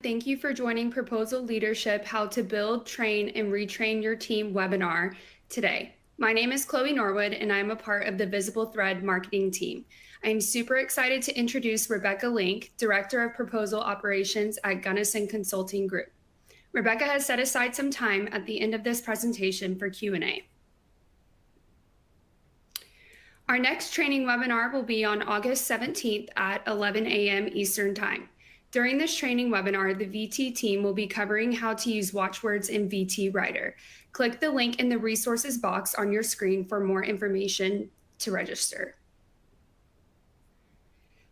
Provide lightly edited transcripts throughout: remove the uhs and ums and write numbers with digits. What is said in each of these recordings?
Thank you for joining Proposal Leadership, How to Build, Train, and Retrain Your Team webinar today. My name is Chloe Norwood, and I'm a part of the Visible Thread marketing team. I'm super excited to introduce Rebecca Link, Director of Proposal Operations at Gunnison Consulting Group. Rebecca has set aside some time at the end of this presentation for Q&A. Our next training webinar will be on August 17th at 11 a.m. Eastern Time. During this training webinar, the VT team will be covering how to use watchwords in VT Writer. Click the link in the resources box on your screen for more information to register.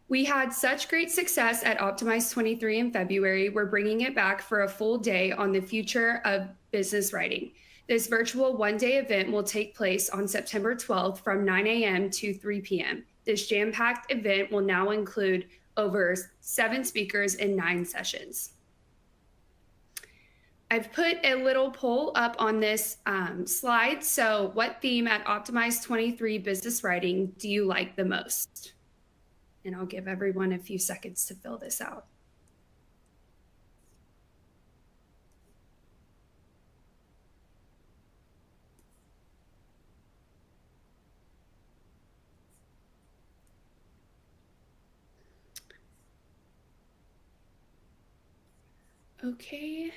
We had such great success at Optimize 23 in February, we're bringing it back for a full day on the future of business writing. This virtual one-day event will take place on September 12th from 9 a.m. to 3 p.m. This jam-packed event will now include over 7 speakers and 9 sessions. I've put a little poll up on this slide. So what theme at Optimize 23 Business Writing do you like the most? And I'll give everyone a few seconds to fill this out. Okay.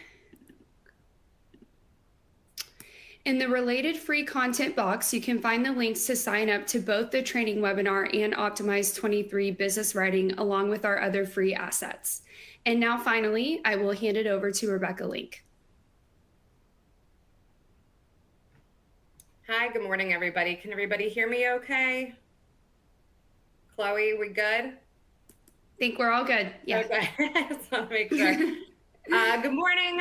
In the related free content box, you can find the links to sign up to both the training webinar and Optimize 23 Business Writing, along with our other free assets. And now finally, I will hand it over to Rebecca Link. Hi, good morning, everybody. Can everybody hear me okay? Chloe, we good? I think we're all good. Yeah. Okay, I just want to make sure. Good morning.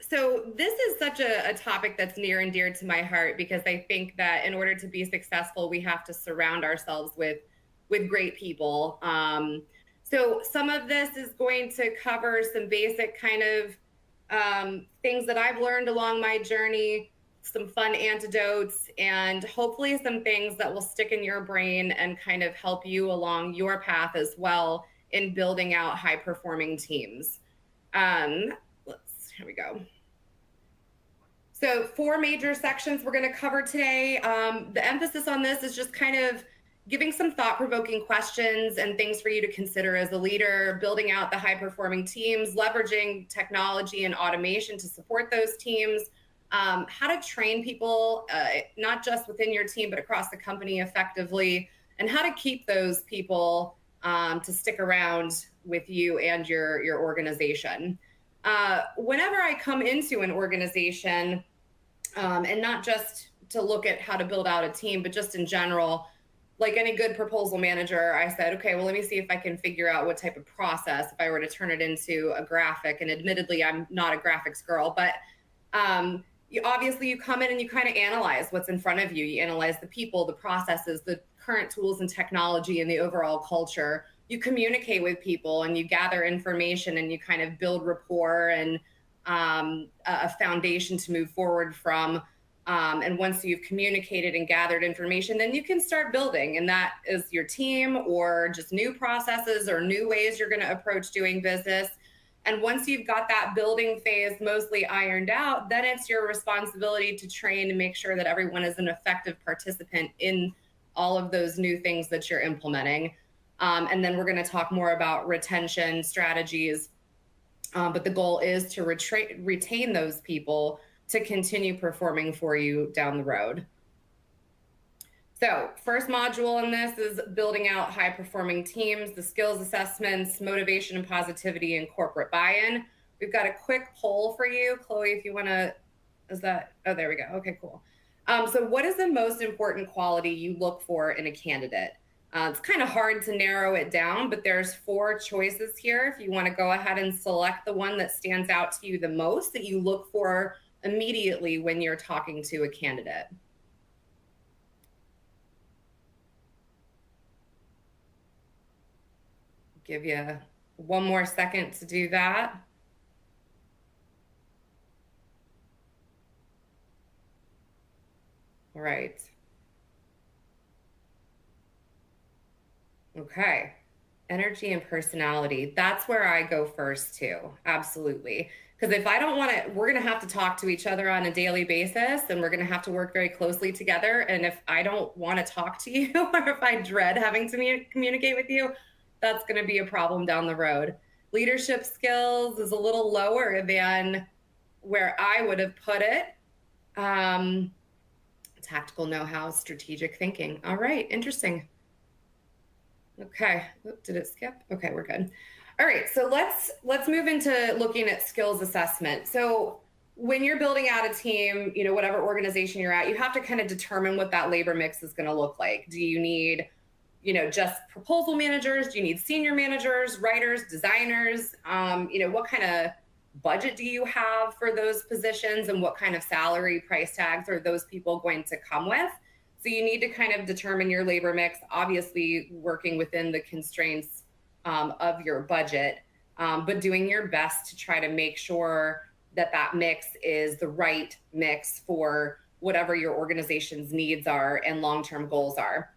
So this is such a topic that's near and dear to my heart, because I think that in order to be successful, we have to surround ourselves with great people. So some of this is going to cover some basic kind of things that I've learned along my journey, some fun antidotes, and hopefully some things that will stick in your brain and kind of help you along your path as well in building out high-performing teams. Here we go. So 4 major sections we're going to cover today. The emphasis on this is just kind of giving some thought-provoking questions and things for you to consider as a leader, building out the high-performing teams, leveraging technology and automation to support those teams, how to train people, not just within your team, but across the company effectively, and how to keep those people to stick around with you and your organization. Whenever I come into an organization, and not just to look at how to build out a team, but just in general, like any good proposal manager, I said, okay, well, let me see if I can figure out what type of process, if I were to turn it into a graphic. And admittedly, I'm not a graphics girl, but obviously you come in and you kind of analyze what's in front of you. You analyze the people, the processes, the current tools and technology, and the overall culture. You communicate with people and you gather information and you kind of build rapport and a foundation to move forward from. And once you've communicated and gathered information, then you can start building. And that is your team, or just new processes or new ways you're going to approach doing business. And once you've got that building phase mostly ironed out, then it's your responsibility to train and make sure that everyone is an effective participant in all of those new things that you're implementing. And then we're going to talk more about retention strategies. But the goal is to retain those people to continue performing for you down the road. So first module in this is building out high-performing teams, the skills assessments, motivation and positivity, and corporate buy-in. We've got a quick poll for you. Chloe, if you want to, is that, oh, there we go. Okay, cool. So what is the most important quality you look for in a candidate? It's kind of hard to narrow it down, but there's 4 choices here. If you want to go ahead and select the one that stands out to you the most, that you look for immediately when you're talking to a candidate. Give you 1 more second to do that. All right. Okay. Energy and personality. That's where I go first too. Absolutely. Because if I don't want to, we're going to have to talk to each other on a daily basis and we're going to have to work very closely together. And if I don't want to talk to you or if I dread having to communicate with you, that's going to be a problem down the road. Leadership skills is a little lower than where I would have put it. Tactical know-how, strategic thinking. All right, interesting. Okay, did it skip? Okay, we're good. All right, so let's move into looking at skills assessment. So when you're building out a team, whatever organization you're at, you have to kind of determine what that labor mix is going to look like. Do you need, just proposal managers? Do you need senior managers, writers, designers? What kind of budget do you have for those positions, and what kind of salary price tags are those people going to come with? So you need to kind of determine your labor mix, obviously working within the constraints of your budget, but doing your best to try to make sure that that mix is the right mix for whatever your organization's needs are and long-term goals are.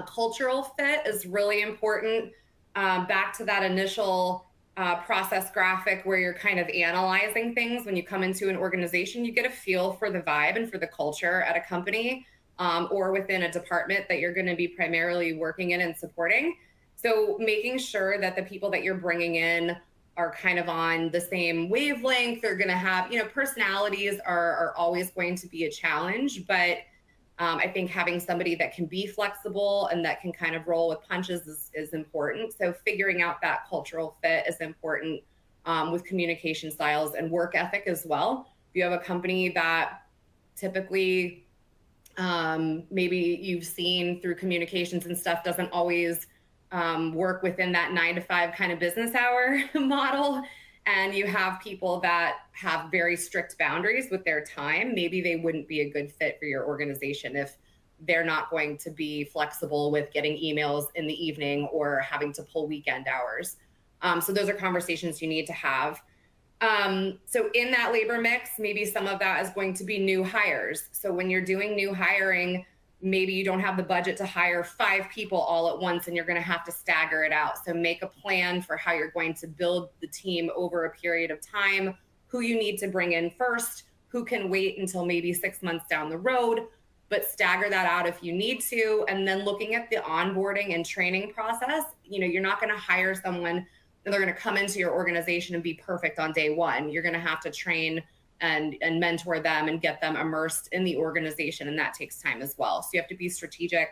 Cultural fit is really important. Back to that initial process graphic where you're kind of analyzing things. When you come into an organization, you get a feel for the vibe and for the culture at a company or within a department that you're going to be primarily working in and supporting. So making sure that the people that you're bringing in are kind of on the same wavelength. They're going to have, personalities are always going to be a challenge, but I think having somebody that can be flexible and that can kind of roll with punches is important. So figuring out that cultural fit is important with communication styles and work ethic as well. If you have a company that typically maybe you've seen through communications and stuff doesn't always work within that 9 to 5 kind of business hour model, and you have people that have very strict boundaries with their time, maybe they wouldn't be a good fit for your organization if they're not going to be flexible with getting emails in the evening or having to pull weekend hours. So those are conversations you need to have. So in that labor mix, maybe some of that is going to be new hires. So when you're doing new hiring, maybe you don't have the budget to hire 5 people all at once and you're going to have to stagger it out. So make a plan for how you're going to build the team over a period of time, who you need to bring in first, who can wait until maybe 6 months down the road, but stagger that out if you need to. And then looking at the onboarding and training process, you're not going to hire someone and they're going to come into your organization and be perfect on day one. You're going to have to train and mentor them and get them immersed in the organization. And that takes time as well. So you have to be strategic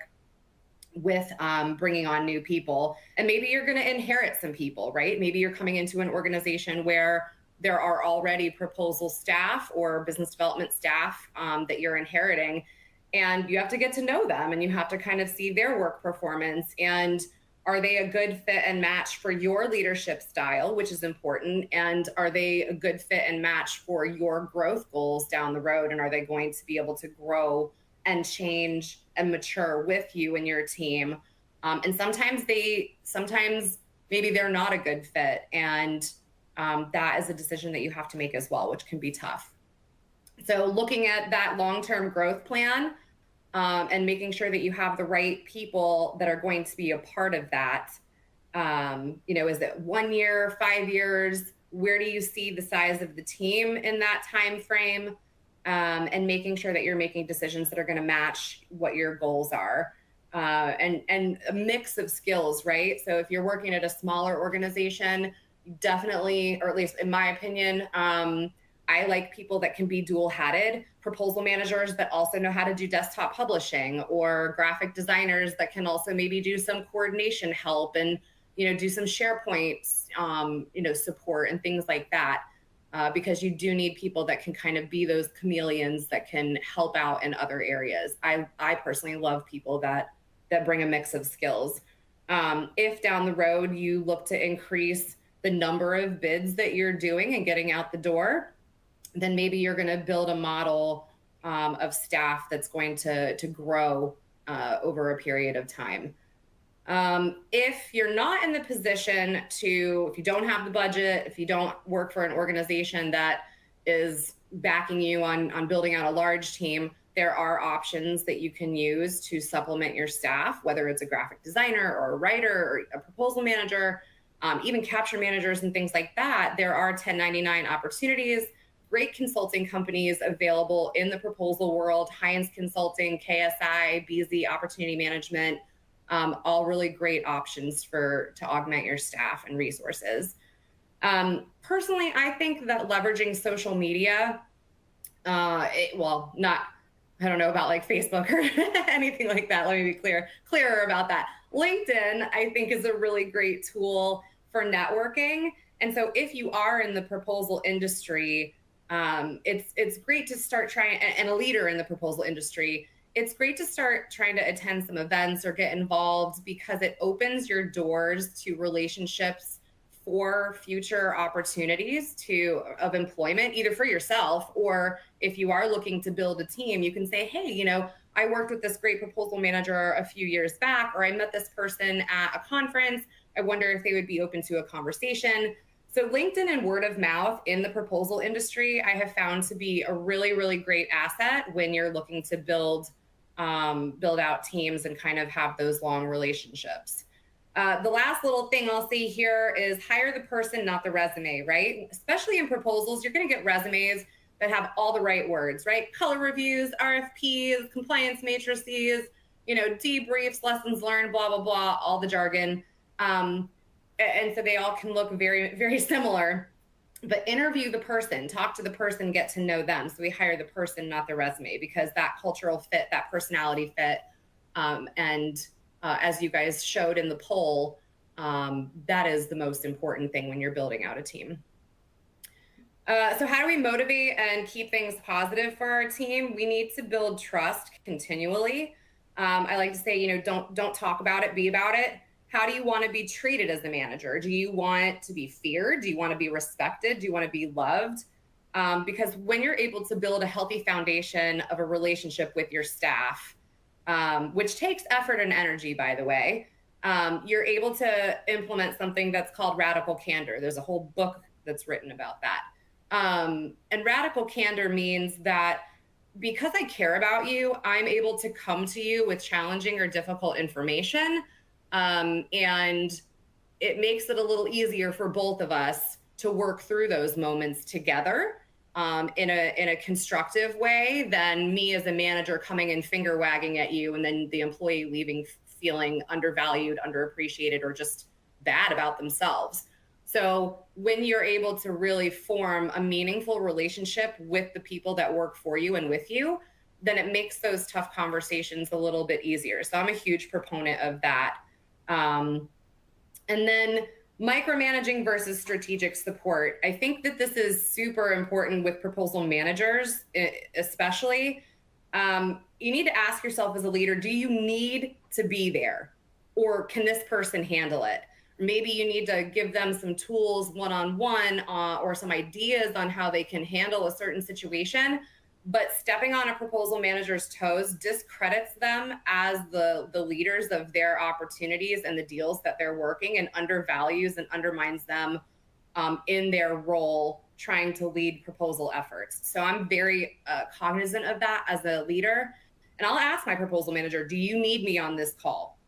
with bringing on new people. And maybe you're going to inherit some people, right? Maybe you're coming into an organization where there are already proposal staff or business development staff that you're inheriting. And you have to get to know them and you have to kind of see their work performance. And are they a good fit and match for your leadership style, which is important? And are they a good fit and match for your growth goals down the road? And are they going to be able to grow and change and mature with you and your team? And sometimes maybe they're not a good fit. And that is a decision that you have to make as well, which can be tough. So looking at that long-term growth plan, and making sure that you have the right people that are going to be a part of that. Is it 1 year, 5 years? Where do you see the size of the team in that time frame? And making sure that you're making decisions that are going to match what your goals are. And a mix of skills, right? So if you're working at a smaller organization, definitely, or at least in my opinion, I like people that can be dual-hatted, proposal managers that also know how to do desktop publishing, or graphic designers that can also maybe do some coordination help and, do some SharePoint, support and things like that, because you do need people that can kind of be those chameleons that can help out in other areas. I personally love people that bring a mix of skills. If down the road you look to increase the number of bids that you're doing and getting out the door, then maybe you're going to build a model of staff that's going to grow over a period of time. If you're not in the position if you don't have the budget, if you don't work for an organization that is backing you on building out a large team, there are options that you can use to supplement your staff, whether it's a graphic designer or a writer or a proposal manager, even capture managers and things like that. There are 1099 opportunities, great consulting companies available in the proposal world, Heinz Consulting, KSI, BZ, Opportunity Management, all really great options to augment your staff and resources. Personally, I think that leveraging social media, I don't know about like Facebook or anything like that. Let me be clearer about that. LinkedIn, I think, is a really great tool for networking. And so if you are in the proposal industry, it's great to start trying, and a leader in the proposal industry, it's great to start trying to attend some events or get involved, because it opens your doors to relationships for future opportunities of employment, either for yourself, or if you are looking to build a team, you can say, hey, I worked with this great proposal manager a few years back, or I met this person at a conference. I wonder if they would be open to a conversation. So LinkedIn and word of mouth in the proposal industry, I have found to be a really, really great asset when you're looking to build out teams and kind of have those long relationships. The last little thing I'll say here is hire the person, not the resume, right? Especially in proposals, you're going to get resumes that have all the right words, right? Color reviews, RFPs, compliance matrices, debriefs, lessons learned, blah, blah, blah, all the jargon. And so they all can look very, very similar. But interview the person, talk to the person, get to know them. So we hire the person, not the resume, because that cultural fit, that personality fit, as you guys showed in the poll, that is the most important thing when you're building out a team. So how do we motivate and keep things positive for our team? We need to build trust continually. I like to say, don't talk about it, be about it. How do you want to be treated as a manager? Do you want to be feared? Do you want to be respected? Do you want to be loved? Because when you're able to build a healthy foundation of a relationship with your staff, which takes effort and energy, by the way, you're able to implement something that's called radical candor. There's a whole book that's written about that. And radical candor means that because I care about you, I'm able to come to you with challenging or difficult information. And it makes it a little easier for both of us to work through those moments together in a constructive way than me as a manager coming and finger wagging at you and then the employee leaving feeling undervalued, underappreciated, or just bad about themselves. So when you're able to really form a meaningful relationship with the people that work for you and with you, then it makes those tough conversations a little bit easier. So I'm a huge proponent of that. And then micromanaging versus strategic support. I think that this is super important with proposal managers, especially. You need to ask yourself as a leader, do you need to be there? Or can this person handle it? Maybe you need to give them some tools one-on-one or some ideas on how they can handle a certain situation. But stepping on a proposal manager's toes discredits them as the leaders of their opportunities and the deals that they're working, and undervalues and undermines them in their role trying to lead proposal efforts. So I'm very cognizant of that as a leader. And I'll ask my proposal manager, do you need me on this call?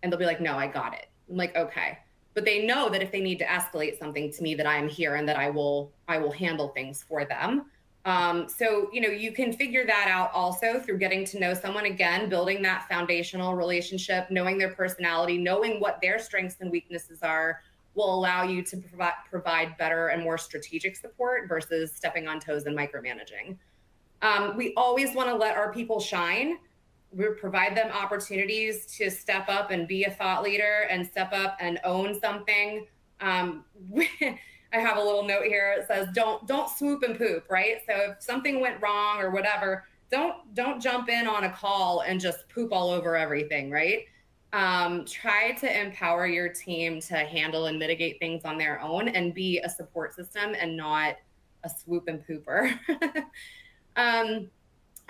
And they'll be like, no, I got it. I'm like, okay. But they know that if they need to escalate something to me, that I'm here and that I will handle things for them. So, you can figure that out also through getting to know someone, again, building that foundational relationship, knowing their personality, knowing what their strengths and weaknesses are, will allow you to provide better and more strategic support versus stepping on toes and micromanaging. We always want to let our people shine. We provide them opportunities to step up and be a thought leader and step up and own something. I have a little note here. It says, don't swoop and poop, right? So if something went wrong or whatever, don't jump in on a call and just poop all over everything, right? Try to empower your team to handle and mitigate things on their own and be a support system and not a swoop and pooper.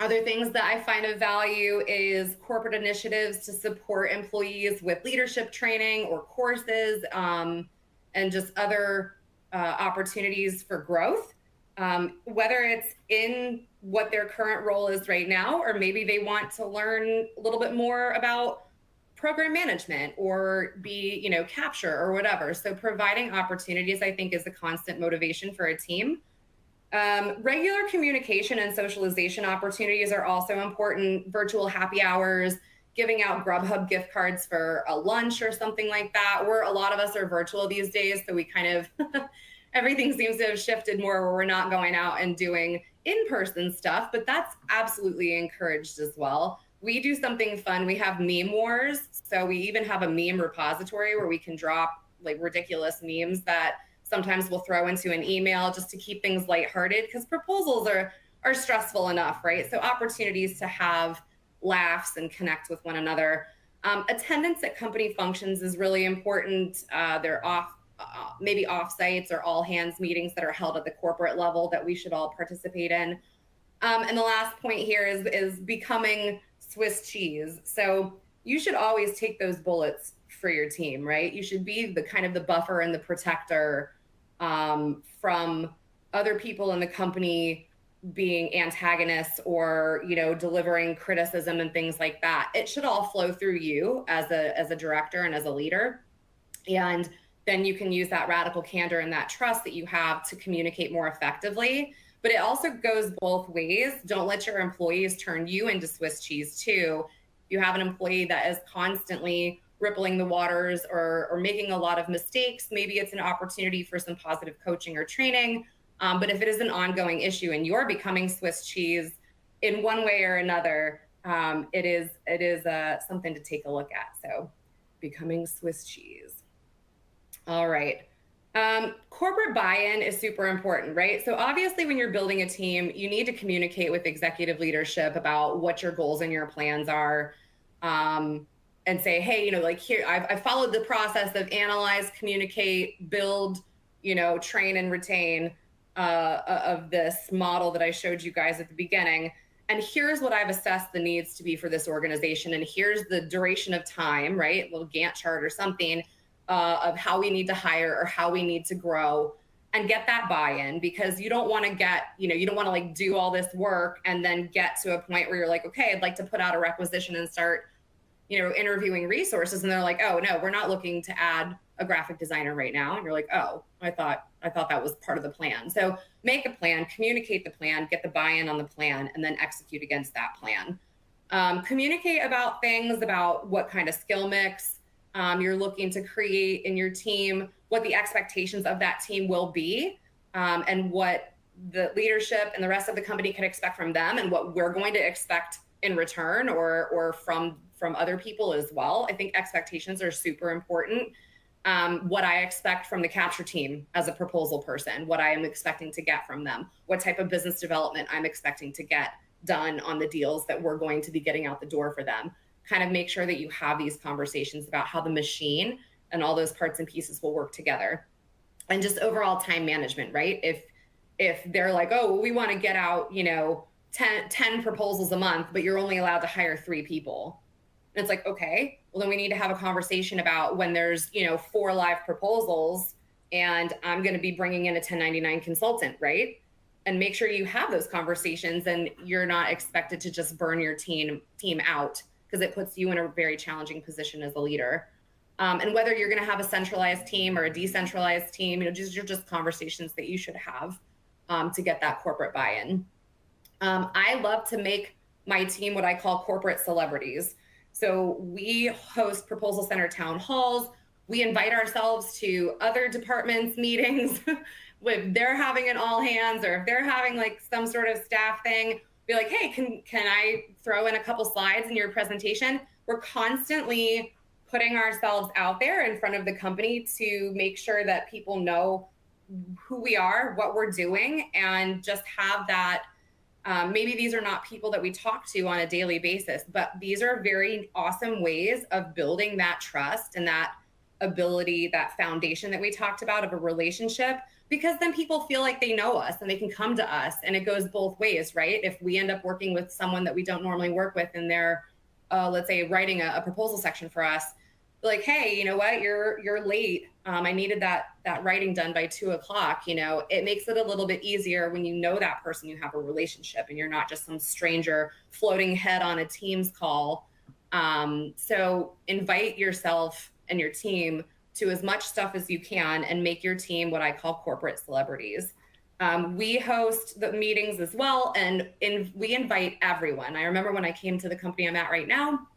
Other things that I find of value is corporate initiatives to support employees with leadership training or courses, and just other opportunities for growth. whether it's in what their current role is right now, or maybe they want to learn a little bit more about program management or be, capture or whatever. So providing opportunities, I think, is a constant motivation for a team. Regular communication and socialization opportunities are also important. Virtual happy hours, giving out Grubhub gift cards for a lunch or something like that. A lot of us are virtual these days, so we kind of everything seems to have shifted more where we're not going out and doing in-person stuff, but that's absolutely encouraged as well. We do something fun. We have meme wars. So we even have a meme repository where we can drop like ridiculous memes that sometimes we'll throw into an email just to keep things lighthearted, because proposals are stressful enough, right? So opportunities to have laughs and connect with one another. Attendance at company functions is really important. They're maybe offsites or all hands meetings that are held at the corporate level that we should all participate in. And the last point here is becoming Swiss cheese. So you should always take those bullets for your team, right? You should be the kind of the buffer and the protector from other people in the company being antagonists or, delivering criticism and things like that. It should all flow through you as a director and as a leader. And then you can use that radical candor and that trust that you have to communicate more effectively. But it also goes both ways. Don't let your employees turn you into Swiss cheese too. You have an employee that is constantly rippling the waters or making a lot of mistakes. Maybe it's an opportunity for some positive coaching or training. But if it is an ongoing issue and you're becoming Swiss cheese in one way or another, it is something to take a look at. So becoming Swiss cheese. All right. Corporate buy-in is super important, right? So obviously when you're building a team, you need to communicate with executive leadership about what your goals and your plans are, and say, hey, like here, I've followed the process of analyze, communicate, build, train and retain of this model that I showed you guys at the beginning. And here's what I've assessed the needs to be for this organization. And here's the duration of time, right? A little Gantt chart or something of how we need to hire or how we need to grow, and get that buy-in, because you don't want to you don't want to like do all this work and then get to a point where you're like, okay, I'd like to put out a requisition and start, interviewing resources. And they're like, oh no, we're not looking to add a graphic designer right now. And you're like, oh, I thought that was part of the plan. So make a plan, communicate the plan, get the buy-in on the plan, and then execute against that plan. Communicate about things, about what kind of skill mix you're looking to create in your team, what the expectations of that team will be, and what the leadership and the rest of the company can expect from them, and what we're going to expect in return or from other people as well. I think expectations are super important. What I expect from the capture team as a proposal person, what I am expecting to get from them, what type of business development I'm expecting to get done on the deals that we're going to be getting out the door for them. Kind of make sure that you have these conversations about how the machine and all those parts and pieces will work together. And just overall time management, right? If they're like, oh, well, we want to get out, 10 proposals a month, but you're only allowed to hire 3 people. And it's like, okay, well, then we need to have a conversation about when there's, 4 live proposals and I'm going to be bringing in a 1099 consultant, right? And make sure you have those conversations and you're not expected to just burn your team out, because it puts you in a very challenging position as a leader. And whether you're going to have a centralized team or a decentralized team, you're just conversations that you should have to get that corporate buy-in. I love to make my team what I call corporate celebrities. So we host proposal center town halls. We invite ourselves to other departments' meetings if they're having an all hands or if they're having like some sort of staff thing. Be like, hey, can I throw in a couple slides in your presentation? We're constantly putting ourselves out there in front of the company to make sure that people know who we are, what we're doing, and just have that. Maybe these are not people that we talk to on a daily basis, but these are very awesome ways of building that trust and that ability, that foundation that we talked about of a relationship, because then people feel like they know us and they can come to us, and it goes both ways, right? If we end up working with someone that we don't normally work with and they're, let's say, writing a proposal section for us, like, hey, you know what, you're late. I needed that writing done by 2 o'clock. It makes it a little bit easier when you know that person, you have a relationship, and you're not just some stranger floating head on a Teams call. So invite yourself and your team to as much stuff as you can, and make your team what I call corporate celebrities. We host the meetings as well, and we invite everyone. I remember when I came to the company I'm at right now,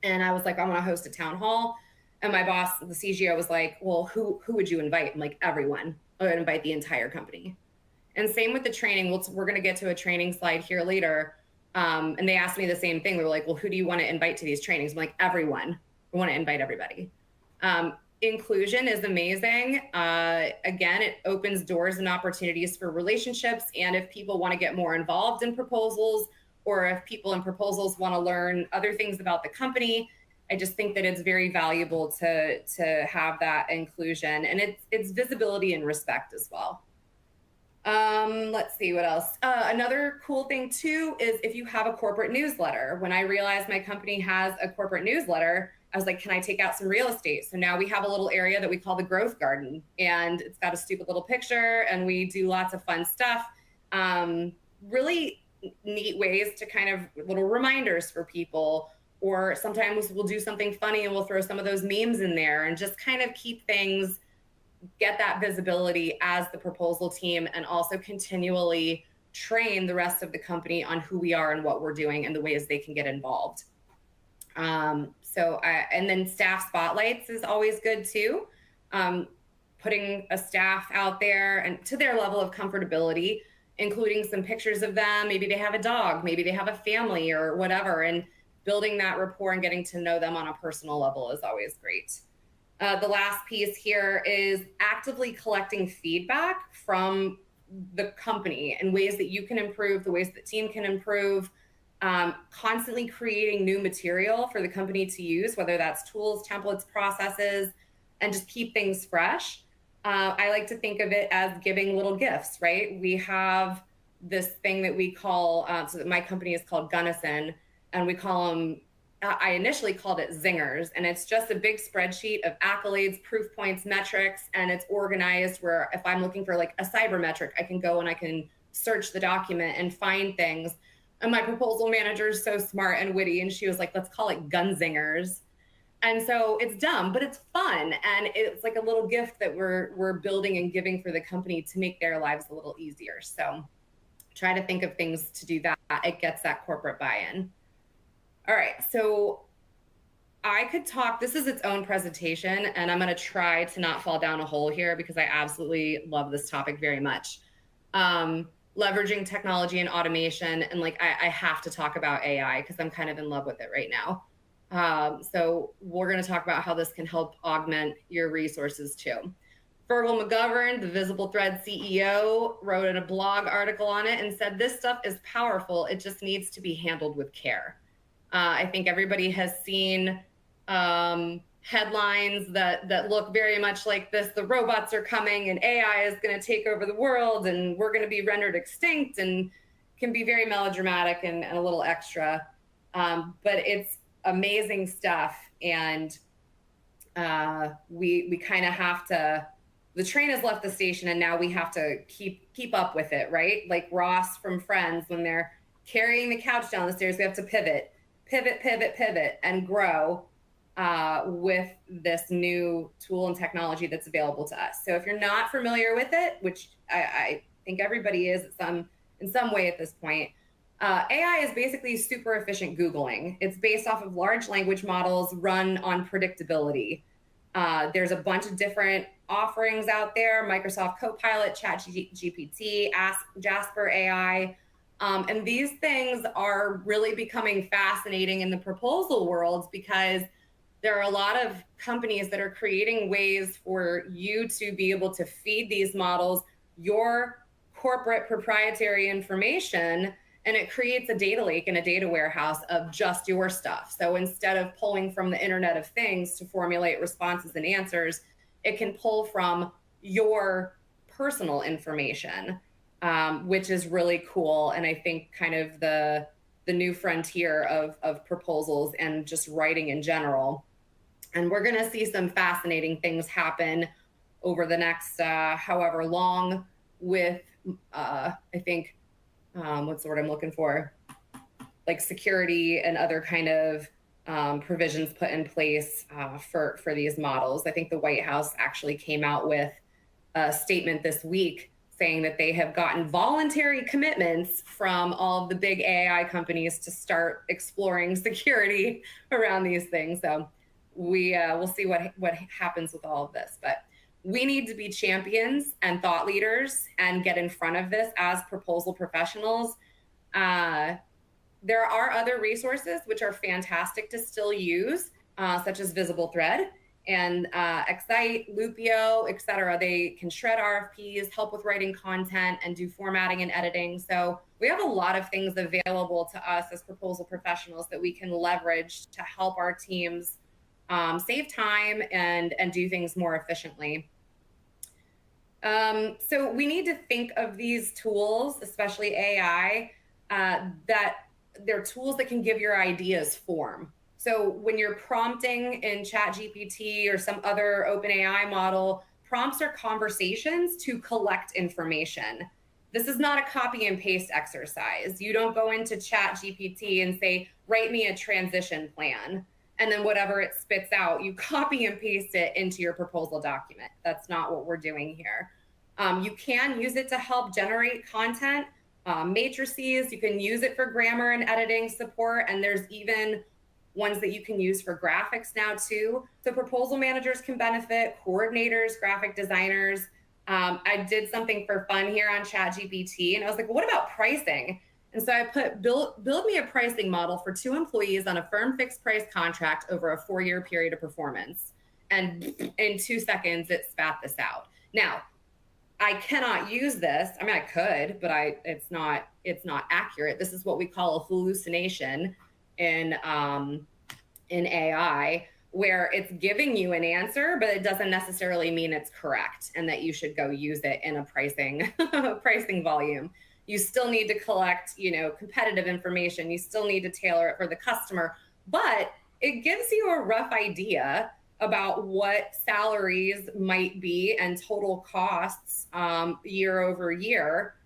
and I was like, I want to host a town hall. And my boss, the CGO, was like, well, who would you invite? I'm like, everyone. I would invite the entire company. And same with the training. We're going to get to a training slide here later. And they asked me the same thing. They were like, well, who do you want to invite to these trainings? I'm like, everyone. I want to invite everybody. Inclusion is amazing. Again, it opens doors and opportunities for relationships. And if people want to get more involved in proposals, or if people in proposals want to learn other things about the company, I just think that it's very valuable to have that inclusion, and it's visibility and respect as well. Let's see what else. Another cool thing too is if you have a corporate newsletter. When I realized my company has a corporate newsletter, I was like, can I take out some real estate? So now we have a little area that we call the growth garden, and it's got a stupid little picture, and we do lots of fun stuff. Really neat ways to kind of little reminders for people, or sometimes we'll do something funny and we'll throw some of those memes in there and just kind of keep things, get that visibility as the proposal team, and also continually train the rest of the company on who we are and what we're doing and the ways they can get involved. And then staff spotlights is always good too. Putting a staff out there and to their level of comfortability, including some pictures of them. Maybe they have a dog, maybe they have a family or whatever, and building that rapport and getting to know them on a personal level is always great. The last piece here is actively collecting feedback from the company and ways that you can improve, the ways the team can improve, constantly creating new material for the company to use, whether that's tools, templates, processes, and just keep things fresh. I like to think of it as giving little gifts, right? We have this thing that we call, so that my company is called Gunnison, and we call them, I initially called it zingers, and it's just a big spreadsheet of accolades, proof points, metrics, and it's organized where if I'm looking for like a cyber metric, I can go and I can search the document and find things. And my proposal manager is so smart and witty, and she was like, let's call it gunzingers. And so it's dumb, but it's fun. And it's like a little gift that we're building and giving for the company to make their lives a little easier. So try to think of things to do that. It gets that corporate buy-in. All right, so I could talk, this is its own presentation, and I'm gonna try to not fall down a hole here because I absolutely love this topic very much. Leveraging technology and automation, and like I have to talk about AI because I'm kind of in love with it right now. So we're gonna talk about how this can help augment your resources too. Fergal McGovern, the Visible Thread CEO, wrote in a blog article on it and said, this stuff is powerful, it just needs to be handled with care. I think everybody has seen headlines that look very much like this: the robots are coming and AI is going to take over the world and we're going to be rendered extinct, and can be very melodramatic and a little extra. But it's amazing stuff. And we kind of have to, the train has left the station and now we have to keep up with it, right? Like Ross from Friends, when they're carrying the couch down the stairs, we have to pivot, and grow with this new tool and technology that's available to us. So if you're not familiar with it, which I think everybody is in some way at this point, AI is basically super efficient Googling. It's based off of large language models run on predictability. There's a bunch of different offerings out there: Microsoft Copilot, ChatGPT, Ask Jasper AI. And these things are really becoming fascinating in the proposal world because there are a lot of companies that are creating ways for you to be able to feed these models your corporate proprietary information, and it creates a data lake and a data warehouse of just your stuff. So instead of pulling from the Internet of Things to formulate responses and answers, it can pull from your personal information. Which is really cool. And I think kind of the new frontier of proposals and just writing in general. And we're going to see some fascinating things happen over the next however long with, I think, what's the word I'm looking for? Like security and other kind of provisions put in place for these models. I think the White House actually came out with a statement this week saying that they have gotten voluntary commitments from all of the big AI companies to start exploring security around these things. So we'll see what happens with all of this. But we need to be champions and thought leaders and get in front of this as proposal professionals. There are other resources which are fantastic to still use, such as Visible Thread and Excite, Lupio, et cetera. They can shred RFPs, help with writing content, and do formatting and editing. So we have a lot of things available to us as proposal professionals that we can leverage to help our teams save time and do things more efficiently. So we need to think of these tools, especially AI, that they're tools that can give your ideas form. So when you're prompting in ChatGPT or some other OpenAI model, prompts are conversations to collect information. This is not a copy and paste exercise. You don't go into ChatGPT and say, write me a transition plan. And then whatever it spits out, you copy and paste it into your proposal document. That's not what we're doing here. You can use it to help generate content, matrices. You can use it for grammar and editing support. And there's even ones that you can use for graphics now too. So proposal managers can benefit, coordinators, graphic designers. I did something for fun here on ChatGPT, and I was like, well, what about pricing? And so I put, build me a pricing model for 2 employees on a firm fixed price contract over a 4-year period of performance. And in 2 seconds, it spat this out. Now, I cannot use this. I mean, I could, but it's not accurate. This is what we call a hallucination in AI, where it's giving you an answer, but it doesn't necessarily mean it's correct and that you should go use it in a pricing pricing volume. You still need to collect, competitive information. You still need to tailor it for the customer, but it gives you a rough idea about what salaries might be and total costs year over year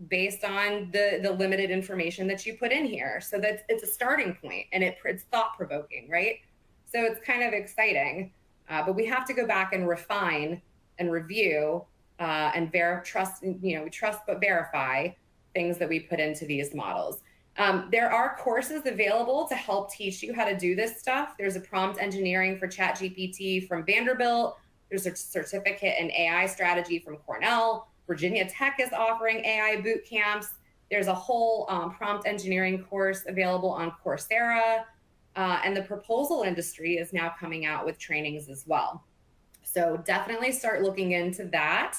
based on the limited information that you put in here. So it's a starting point, and it's thought-provoking, right? So it's kind of exciting, but we have to go back and refine and review and trust but verify things that we put into these models. There are courses available to help teach you how to do this stuff. There's a prompt engineering for ChatGPT from Vanderbilt. There's a certificate in AI strategy from Cornell. Virginia Tech is offering AI boot camps. There's a whole prompt engineering course available on Coursera. And the proposal industry is now coming out with trainings as well. So definitely start looking into that.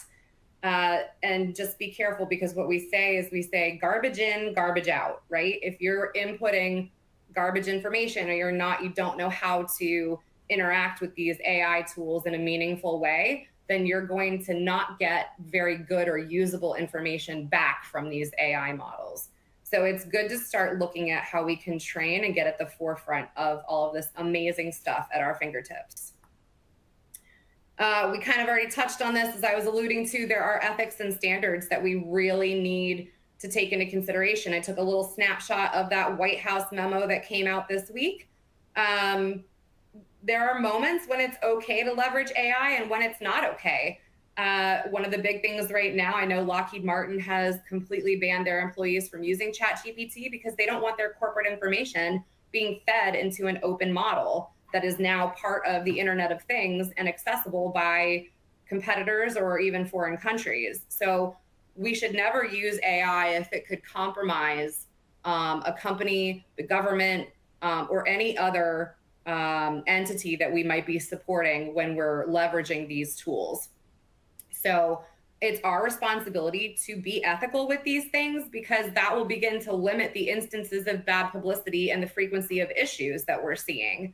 And just be careful, because what we say garbage in, garbage out, right? If you're inputting garbage information, or you don't know how to interact with these AI tools in a meaningful way, then you're going to not get very good or usable information back from these AI models. So it's good to start looking at how we can train and get at the forefront of all of this amazing stuff at our fingertips. We kind of already touched on this, as I was alluding to. There are ethics and standards that we really need to take into consideration. I took a little snapshot of that White House memo that came out this week. There are moments when it's okay to leverage AI and when it's not okay. One of the big things right now, I know Lockheed Martin has completely banned their employees from using ChatGPT because they don't want their corporate information being fed into an open model that is now part of the Internet of Things and accessible by competitors or even foreign countries. So we should never use AI if it could compromise a company, the government, or any other entity that we might be supporting when we're leveraging these tools. So it's our responsibility to be ethical with these things, because that will begin to limit the instances of bad publicity and the frequency of issues that we're seeing.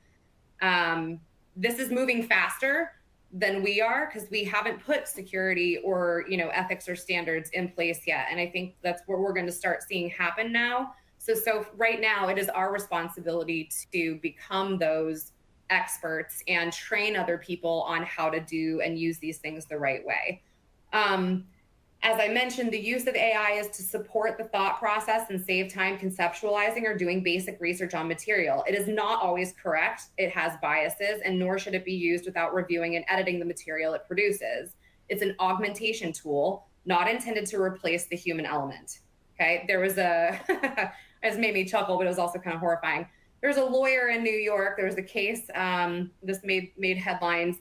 This is moving faster than we are, because we haven't put security or ethics or standards in place yet. And I think that's what we're going to start seeing happen now. So right now it is our responsibility to become those experts and train other people on how to do and use these things the right way. As I mentioned, the use of AI is to support the thought process and save time conceptualizing or doing basic research on material. It is not always correct. It has biases, and nor should it be used without reviewing and editing the material it produces. It's an augmentation tool, not intended to replace the human element. Okay, there was a, it's made me chuckle, but it was also kind of horrifying. There's a lawyer in New York. There was a case, this made headlines,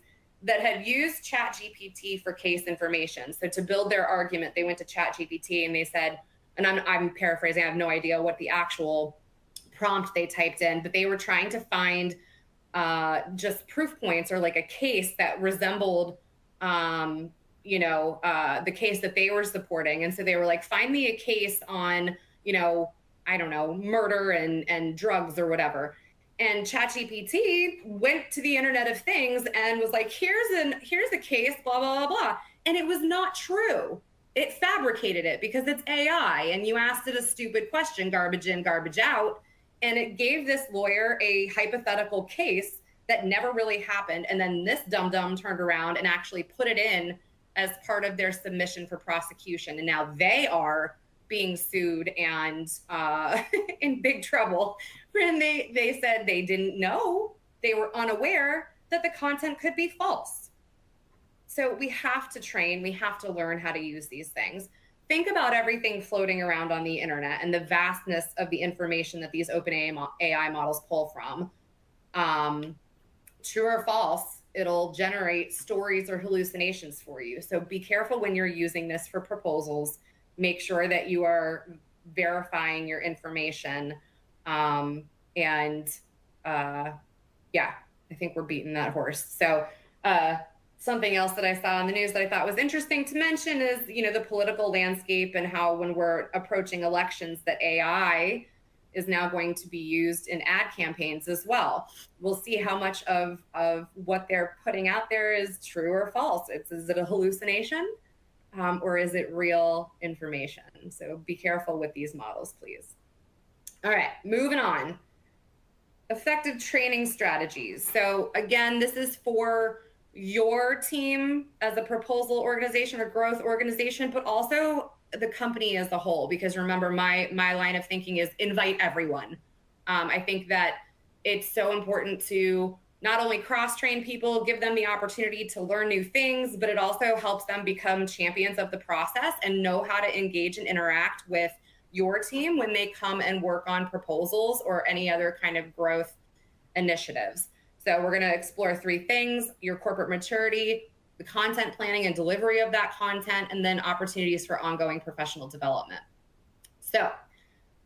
that had used ChatGPT for case information. So to build their argument, they went to ChatGPT and they said, and I'm paraphrasing, I have no idea what the actual prompt they typed in, but they were trying to find just proof points or like a case that resembled, the case that they were supporting. And so they were like, find me a case on, I don't know, murder and drugs or whatever. And ChatGPT went to the Internet of Things and was like, here's a case, blah, blah, blah, blah. And it was not true. It fabricated it because it's AI. And you asked it a stupid question, garbage in, garbage out. And it gave this lawyer a hypothetical case that never really happened. And then this dum-dum turned around and actually put it in as part of their submission for prosecution. And now they are being sued and in big trouble. And they said they didn't know, they were unaware that the content could be false. So we have to train, we have to learn how to use these things. Think about everything floating around on the internet and the vastness of the information that these open AI models pull from. True or false, it'll generate stories or hallucinations for you. So be careful when you're using this for proposals. Make sure that you are verifying your information. I think we're beating that horse. So something else that I saw in the news that I thought was interesting to mention is, the political landscape and how when we're approaching elections that AI is now going to be used in ad campaigns as well. We'll see how much of what they're putting out there is true or false. Is it a hallucination? Or is it real information? So be careful with these models, please. All right, moving on. Effective training strategies. So again, this is for your team as a proposal organization or growth organization, but also the company as a whole, because remember, my line of thinking is invite everyone. I think that it's so important to not only cross-train people, give them the opportunity to learn new things, but it also helps them become champions of the process and know how to engage and interact with your team when they come and work on proposals or any other kind of growth initiatives. So we're going to explore 3 things: your corporate maturity, the content planning and delivery of that content, and then opportunities for ongoing professional development. So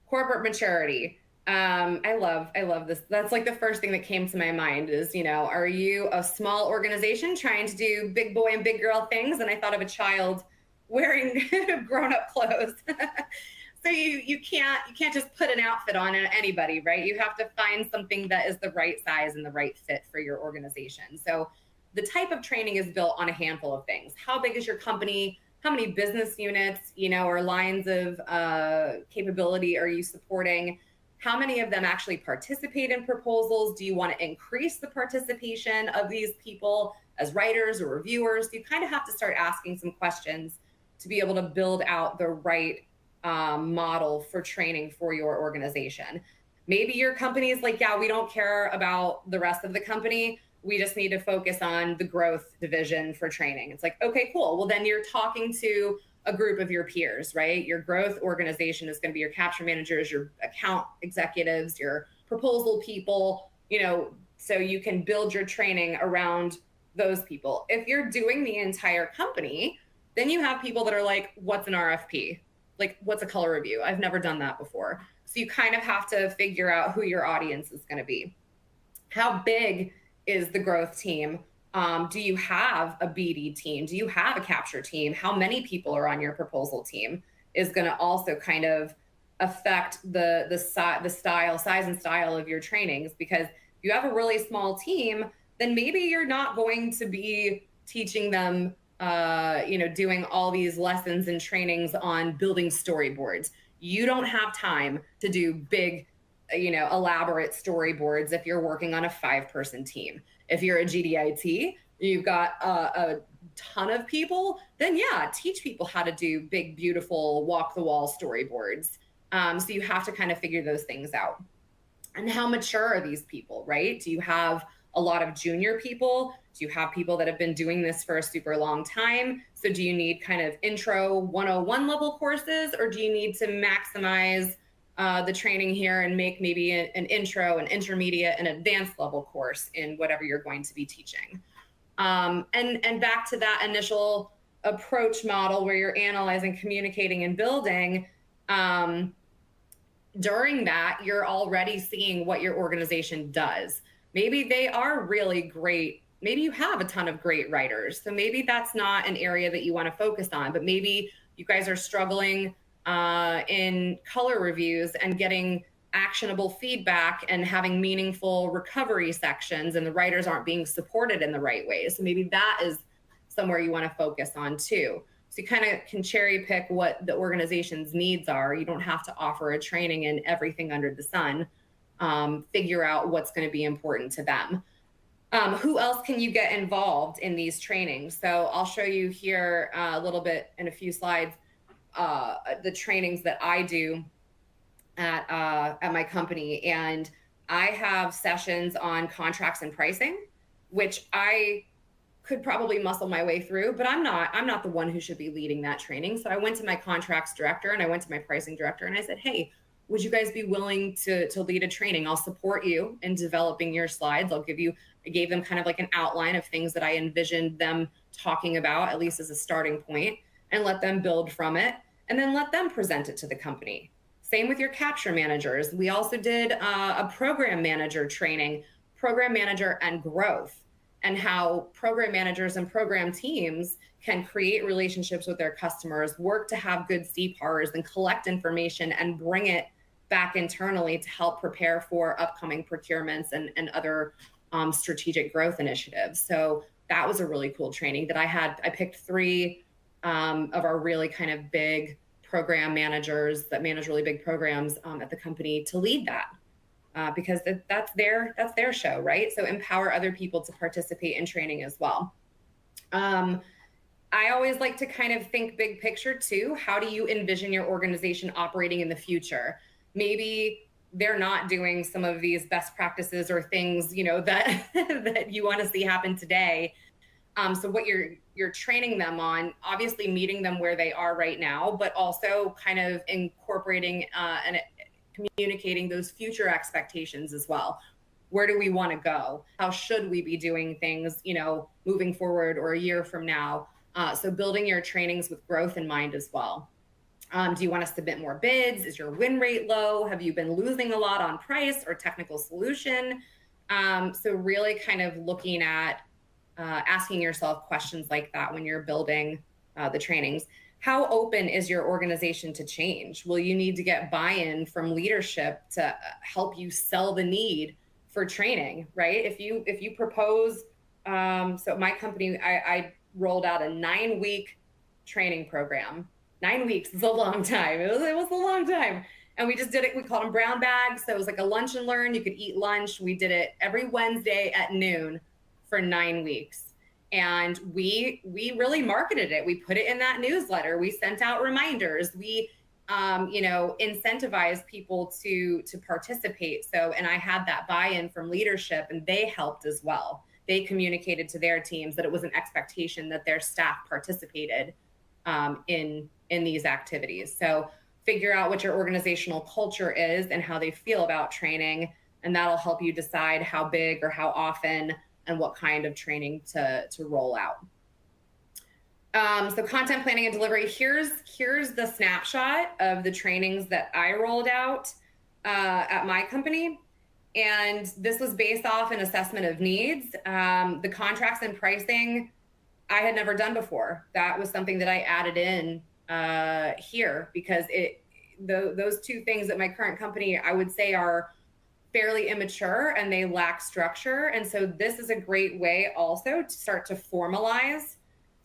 corporate maturity. I love this. That's like the first thing that came to my mind is, are you a small organization trying to do big boy and big girl things? And I thought of a child wearing grown-up clothes. So you can't just put an outfit on anybody, right? You have to find something that is the right size and the right fit for your organization. So the type of training is built on a handful of things. How big is your company? How many business units, or lines of capability are you supporting? How many of them actually participate in proposals? Do you want to increase the participation of these people as writers or reviewers? You kind of have to start asking some questions to be able to build out the right model for training for your organization. Maybe your company is like, yeah, we don't care about the rest of the company. We just need to focus on the growth division for training. It's like, okay, cool. Well, then you're talking to a group of your peers, right? Your growth organization is going to be your capture managers, your account executives, your proposal people, so you can build your training around those people. If you're doing the entire company, then you have people that are like, what's an RFP? Like, what's a color review? I've never done that before. So you kind of have to figure out who your audience is going to be. How big is the growth team? Do you have a BD team? Do you have a capture team? How many people are on your proposal team is going to also kind of affect the size and style of your trainings. Because if you have a really small team, then maybe you're not going to be teaching them, doing all these lessons and trainings on building storyboards. You don't have time to do big elaborate storyboards if you're working on a 5-person team. If you're a GDIT, you've got a ton of people, then yeah, teach people how to do big, beautiful walk the wall storyboards. So you have to kind of figure those things out. And how mature are these people, right? Do you have a lot of junior people? Do you have people that have been doing this for a super long time? So do you need kind of intro 101 level courses, or do you need to maximize the training here and make maybe an intro, an intermediate, and advanced level course in whatever you're going to be teaching? And back to that initial approach model where you're analyzing, communicating, and building. During that, you're already seeing what your organization does. Maybe they are really great. Maybe you have a ton of great writers. So maybe that's not an area that you want to focus on, but maybe you guys are struggling in color reviews and getting actionable feedback and having meaningful recovery sections, and the writers aren't being supported in the right ways. So maybe that is somewhere you want to focus on too. So you kind of can cherry pick what the organization's needs are. You don't have to offer a training in everything under the sun. Figure out what's going to be important to them. Who else can you get involved in these trainings? So I'll show you here a little bit in a few slides, the trainings that I do at my company. And I have sessions on contracts and pricing, which I could probably muscle my way through, but I'm not the one who should be leading that training. So I went to my contracts director and I went to my pricing director and I said, hey, would you guys be willing to lead a training? I'll support you in developing your slides. I gave them kind of like an outline of things that I envisioned them talking about, at least as a starting point, and let them build from it, and then let them present it to the company. Same with your capture managers. We also did a program manager training, program manager and growth, and how program managers and program teams can create relationships with their customers, work to have good CPARs and collect information and bring it back internally to help prepare for upcoming procurements and other strategic growth initiatives. So that was a really cool training that I had. I picked 3 of our really kind of big program managers that manage really big programs at the company to lead that. Because that's their show, right? So empower other people to participate in training as well. I always like to kind of think big picture too. How do you envision your organization operating in the future? Maybe they're not doing some of these best practices or things, that that you want to see happen today. So what you're training them on, obviously meeting them where they are right now, but also kind of incorporating and communicating those future expectations as well. Where do we want to go? How should we be doing things, moving forward or a year from now? So building your trainings with growth in mind as well. Do you want to submit more bids? Is your win rate low? Have you been losing a lot on price or technical solution? So really kind of looking at asking yourself questions like that when you're building the trainings. How open is your organization to change? Will you need to get buy-in from leadership to help you sell the need for training, right? If you propose, so my company, I rolled out a 9-week training program. 9 weeks is a long time. It was a long time. And we just did it. We called them brown bags. So it was like a lunch and learn. You could eat lunch. We did it every Wednesday at noon for 9 weeks. And we really marketed it. We put it in that newsletter. We sent out reminders. We, incentivized people to participate. So, and I had that buy-in from leadership, and they helped as well. They communicated to their teams that it was an expectation that their staff participated in these activities. So figure out what your organizational culture is and how they feel about training, and that'll help you decide how big or how often and what kind of training to roll out. So content planning and delivery, here's the snapshot of the trainings that I rolled out at my company. And this was based off an assessment of needs. The contracts and pricing I had never done before. That was something that I added in here because those 2 things at my current company, I would say, are fairly immature and they lack structure. And so this is a great way also to start to formalize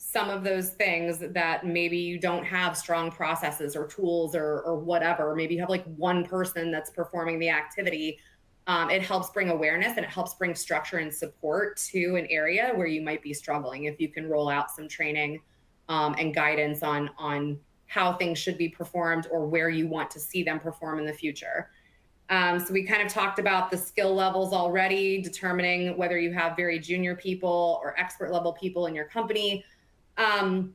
some of those things that maybe you don't have strong processes or tools or whatever. Maybe you have like one person that's performing the activity. It helps bring awareness and it helps bring structure and support to an area where you might be struggling. If you can roll out some training and guidance on how things should be performed or where you want to see them perform in the future. So we kind of talked about the skill levels already, determining whether you have very junior people or expert level people in your company. I,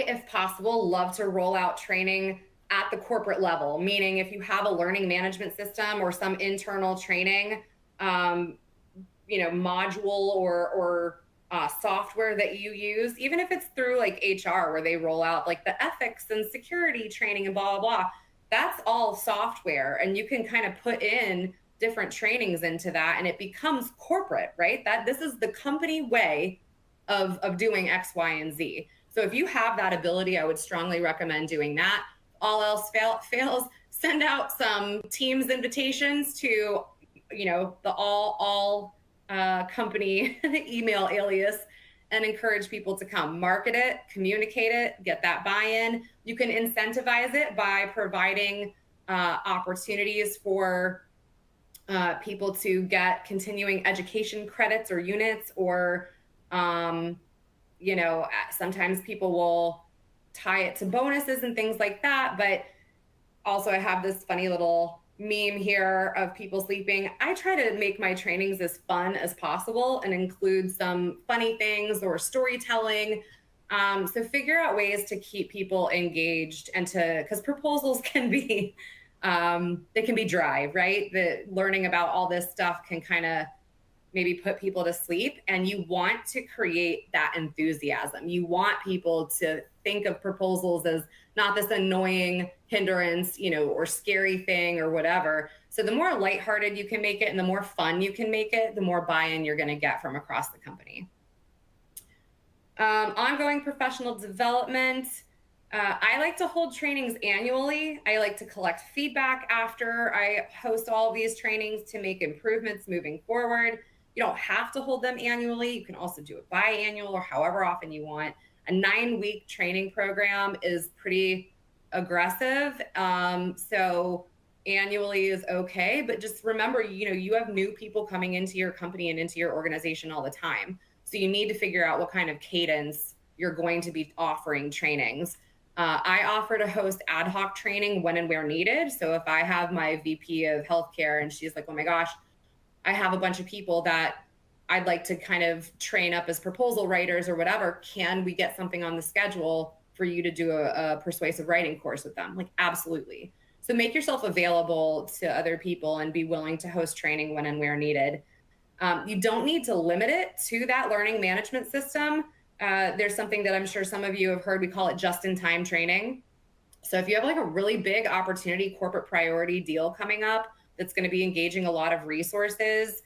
if possible, love to roll out training at the corporate level, meaning if you have a learning management system or some internal training, module or software that you use, even if it's through like HR where they roll out like the ethics and security training and blah, blah, blah, that's all software. And you can kind of put in different trainings into that and it becomes corporate, right? That this is the company way of doing X, Y, and Z. So if you have that ability, I would strongly recommend doing that. All else fails, send out some Teams invitations to, the all company email alias and encourage people to come. Market it, communicate it, get that buy-in. You can incentivize it by providing opportunities for people to get continuing education credits or units, or sometimes people will tie it to bonuses and things like that. But also I have this funny little meme here of people sleeping. I try to make my trainings as fun as possible and include some funny things or storytelling. So figure out ways to keep people engaged and because proposals can be, they can be dry, right? The learning about all this stuff can kind of maybe put people to sleep, and you want to create that enthusiasm. You want people to think of proposals as not this annoying hindrance, or scary thing or whatever. So the more lighthearted you can make it and the more fun you can make it, the more buy-in you're going to get from across the company. Ongoing professional development. I like to hold trainings annually. I like to collect feedback after I host all of these trainings to make improvements moving forward. You don't have to hold them annually. You can also do it biannual or however often you want. A 9-week training program is pretty aggressive. So annually is okay, but just remember, you have new people coming into your company and into your organization all the time. So you need to figure out what kind of cadence you're going to be offering trainings. I offer to host ad hoc training when and where needed. So if I have my VP of healthcare and she's like, oh my gosh, I have a bunch of people that I'd like to kind of train up as proposal writers or whatever, can we get something on the schedule for you to do a persuasive writing course with them? Like, absolutely. So make yourself available to other people and be willing to host training when and where needed. You don't need to limit it to that learning management system. There's something that I'm sure some of you have heard. We call it just-in-time training. So if you have like a really big opportunity, corporate priority deal coming up that's going to be engaging a lot of resources,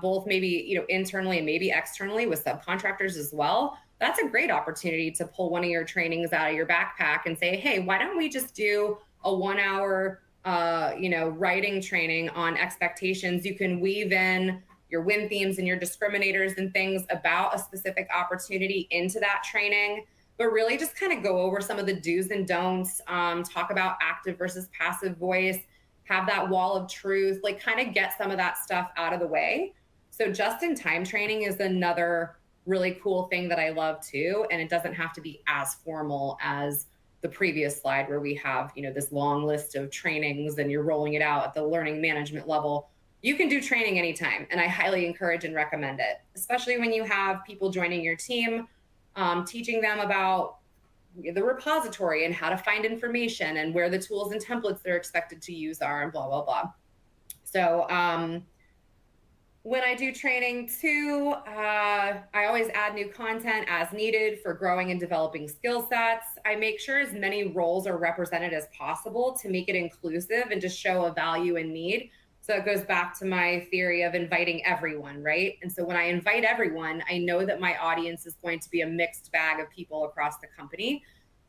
both maybe internally and maybe externally with subcontractors as well, that's a great opportunity to pull one of your trainings out of your backpack and say, hey, why don't we just do a 1-hour writing training on expectations. You can weave in your win themes and your discriminators and things about a specific opportunity into that training, but really just kind of go over some of the do's and don'ts, talk about active versus passive voice, have that wall of truth, like kind of get some of that stuff out of the way. So just-in-time training is another really cool thing that I love too. And it doesn't have to be as formal as the previous slide where we have, this long list of trainings and you're rolling it out at the learning management level. You can do training anytime, and I highly encourage and recommend it, especially when you have people joining your team, teaching them about the repository and how to find information and where the tools and templates they're expected to use are and blah, blah, blah. So when I do training too, I always add new content as needed for growing and developing skill sets. I make sure as many roles are represented as possible to make it inclusive and to show a value and need. So it goes back to my theory of inviting everyone, right? And so when I invite everyone, I know that my audience is going to be a mixed bag of people across the company.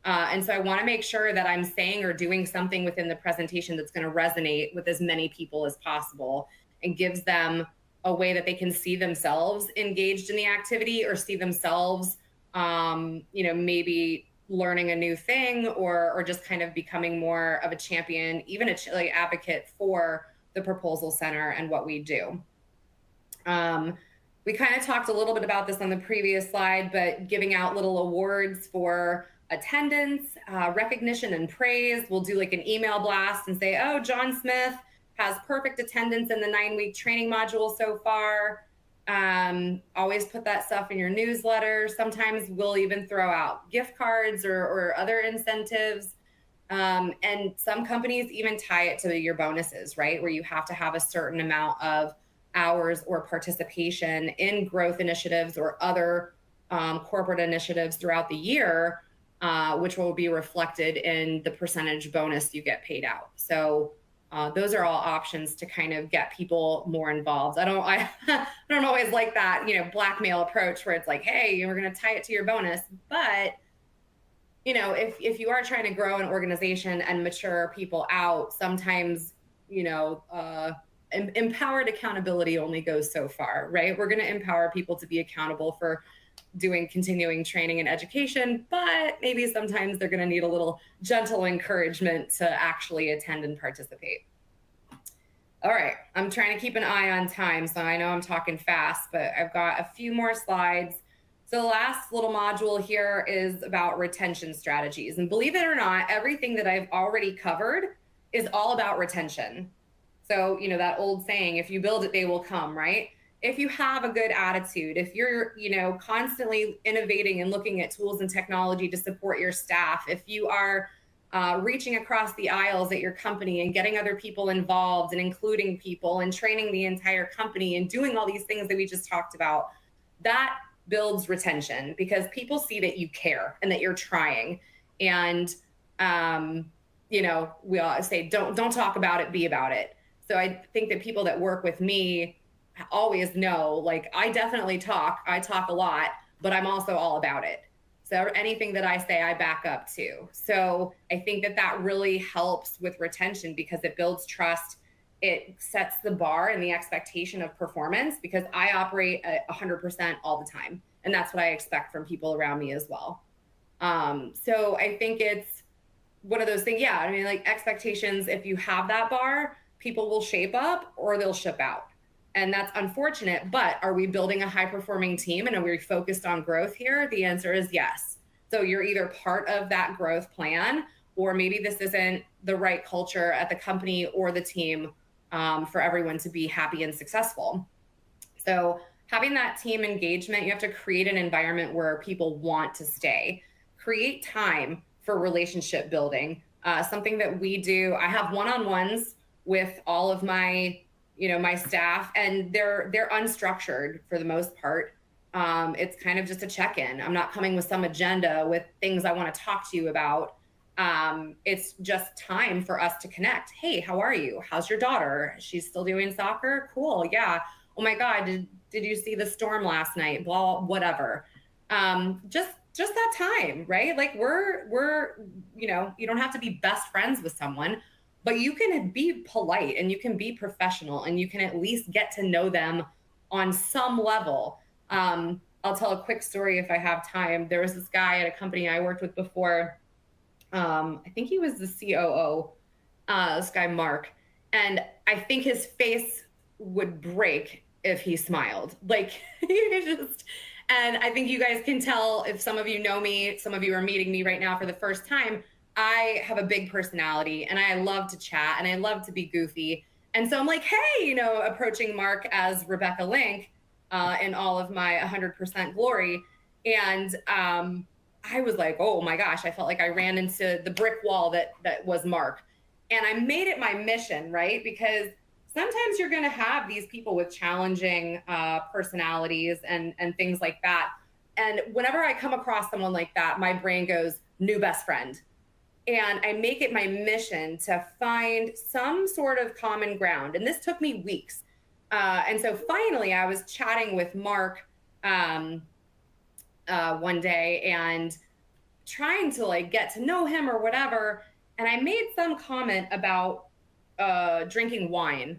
And so I want to make sure that I'm saying or doing something within the presentation that's going to resonate with as many people as possible and gives them a way that they can see themselves engaged in the activity or see themselves maybe learning a new thing or just kind of becoming more of a champion, even like advocate for the proposal center and what we do. We kind of talked a little bit about this on the previous slide, but giving out little awards for attendance, recognition, and praise. We'll do like an email blast and say, oh, John Smith has perfect attendance in the 9-week training module so far. Always put that stuff in your newsletter. Sometimes we'll even throw out gift cards or other incentives. And some companies even tie it to your bonuses, right? Where you have to have a certain amount of hours or participation in growth initiatives or other corporate initiatives throughout the year, which will be reflected in the percentage bonus you get paid out. So those are all options to kind of get people more involved. I don't always like that, blackmail approach where it's like, hey, we're going to tie it to your bonus. But if you are trying to grow an organization and mature people out, sometimes empowered accountability only goes so far, right? We're going to empower people to be accountable for doing continuing training and education, but maybe sometimes they're going to need a little gentle encouragement to actually attend and participate. All right, I'm trying to keep an eye on time, so I know I'm talking fast, but I've got a few more slides. So the last little module here is about retention strategies. And believe it or not, everything that I've already covered is all about retention. So, that old saying, if you build it, they will come, right? If you have a good attitude, if you're, constantly innovating and looking at tools and technology to support your staff, if you are reaching across the aisles at your company and getting other people involved and including people and training the entire company and doing all these things that we just talked about, that builds retention because people see that you care and that you're trying. And, we always say, don't talk about it, be about it. So I think that people that work with me always know, like, I definitely talk a lot, but I'm also all about it. So anything that I say, I back up too. So I think that really helps with retention because it builds trust. It sets the bar and the expectation of performance because I operate at 100% all the time. And that's what I expect from people around me as well. So I think it's one of those things. Yeah, I mean, like expectations, if you have that bar, people will shape up or they'll ship out. And that's unfortunate, but are we building a high performing team and are we focused on growth here? The answer is yes. So you're either part of that growth plan, or maybe this isn't the right culture at the company or the team for everyone to be happy and successful. So having that team engagement, you have to create an environment where people want to stay. Create time for relationship building. Something that we do, I have one-on-ones with all of my my staff, and they're unstructured for the most part. It's kind of just a check-in. I'm not coming with some agenda with things I want to talk to you about. It's just time for us to connect. Hey, how are you? How's your daughter? She's still doing soccer? Cool. Yeah. Oh my God. Did you see the storm last night? Blah, whatever. Just that time, right? Like we're, you don't have to be best friends with someone, but you can be polite and you can be professional and you can at least get to know them on some level. I'll tell a quick story if I have time. There was this guy at a company I worked with before. I think he was the COO, this guy, Mark. And I think his face would break if he smiled. Like, and I think you guys can tell if some of you know me, some of you are meeting me right now for the first time. I have a big personality and I love to chat and I love to be goofy. And so I'm like, hey, approaching Mark as Rebecca Link in all of my 100% glory. And I was like, oh my gosh, I felt like I ran into the brick wall that was Mark. And I made it my mission, right? Because sometimes you're going to have these people with challenging personalities and things like that. And whenever I come across someone like that, my brain goes, new best friend. And I make it my mission to find some sort of common ground. And this took me weeks. And so finally I was chatting with Mark one day and trying to like get to know him or whatever. And I made some comment about drinking wine.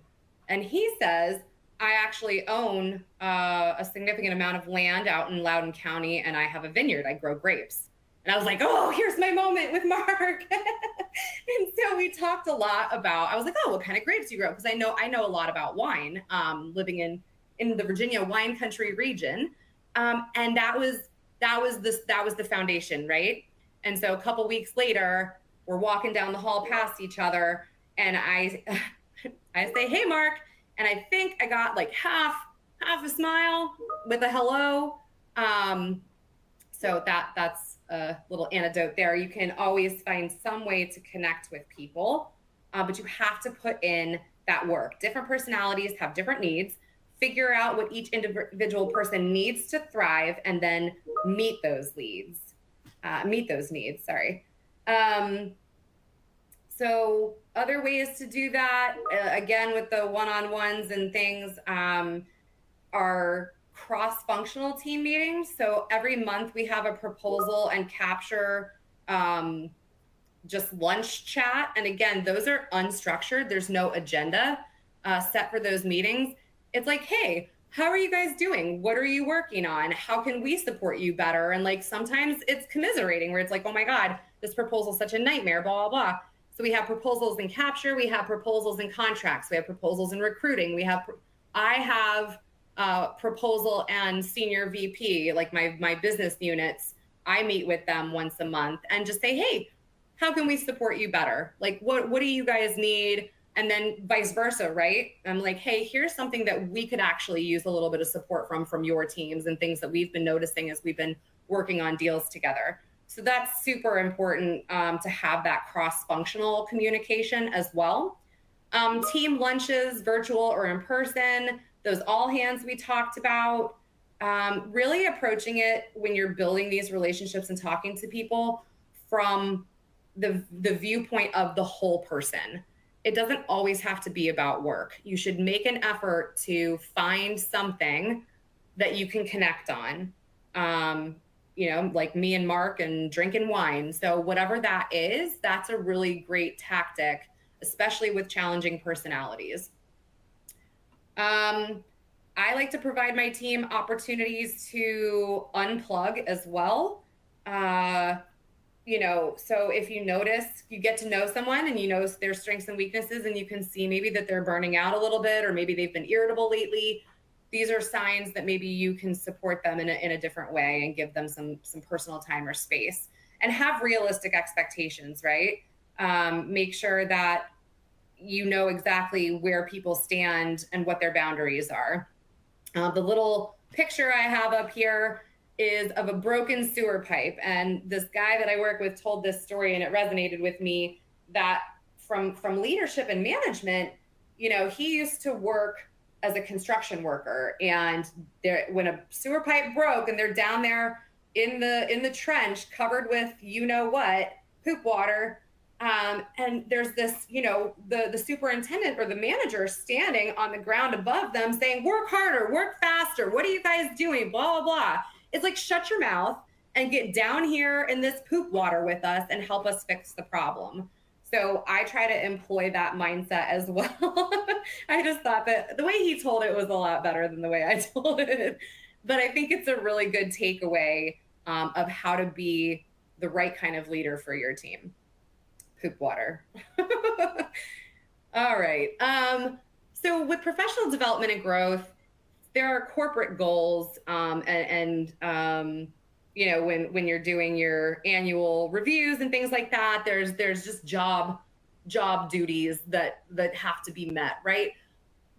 And he says, I actually own a significant amount of land out in Loudoun County, and I have a vineyard. I grow grapes. And I was like, oh, here's my moment with Mark. And so we talked a lot about, I was like, oh, what kind of grapes do you grow? Because I know a lot about wine, living in the Virginia wine country region. And that was the foundation, right? And so a couple weeks later, we're walking down the hall past each other, and I say, hey, Mark. And I think I got like half a smile with a hello. So that's a little anecdote there. You can always find some way to connect with people, but you have to put in that work. Different personalities have different needs. Figure out what each individual person needs to thrive, and then meet those needs. Sorry. So other ways to do that, again, with the one-on-ones and things, are cross-functional team meetings. So every month we have a proposal and capture just lunch chat. And again, those are unstructured. There's no agenda set for those meetings. It's like, hey, how are you guys doing? What are you working on? How can we support you better? And like, sometimes it's commiserating where it's like, oh my God, this proposal is such a nightmare, blah, blah, blah. So we have proposals in capture, we have proposals in contracts, we have proposals in recruiting, I have proposal and senior VP, like my business units. I meet with them once a month and just say, hey, how can we support you better? Like, what do you guys need? And then vice versa, right? I'm like, hey, here's something that we could actually use a little bit of support from your teams, and things that we've been noticing as we've been working on deals together. So that's super important, to have that cross-functional communication as well. Team lunches, virtual or in person, those all hands we talked about, really approaching it when you're building these relationships and talking to people from the viewpoint of the whole person. It doesn't always have to be about work. You should make an effort to find something that you can connect on. Like me and Mark and drinking wine. So whatever that is, that's a really great tactic, especially with challenging personalities. I like to provide my team opportunities to unplug as well. So if you notice, you get to know someone and you know their strengths and weaknesses, and you can see maybe that they're burning out a little bit, or maybe they've been irritable lately. These are signs that maybe you can support them in a different way and give them some personal time or space, and have realistic expectations, right? Make sure that you know exactly where people stand and what their boundaries are. The little picture I have up here is of a broken sewer pipe. And this guy that I work with told this story, and it resonated with me, that from leadership and management, he used to work as a construction worker, and when a sewer pipe broke and they're down there in the trench covered with poop water, and there's this the superintendent or the manager standing on the ground above them saying, work harder, work faster, what are you guys doing, blah blah blah. It's like, shut your mouth and get down here in this poop water with us and help us fix the problem. So I try to employ that mindset as well. I just thought that the way he told it was a lot better than the way I told it. But I think it's a really good takeaway of how to be the right kind of leader for your team. Poop water. All right. So with professional development and growth, there are corporate goals, when you're doing your annual reviews and things like that, there's just job duties that have to be met, right?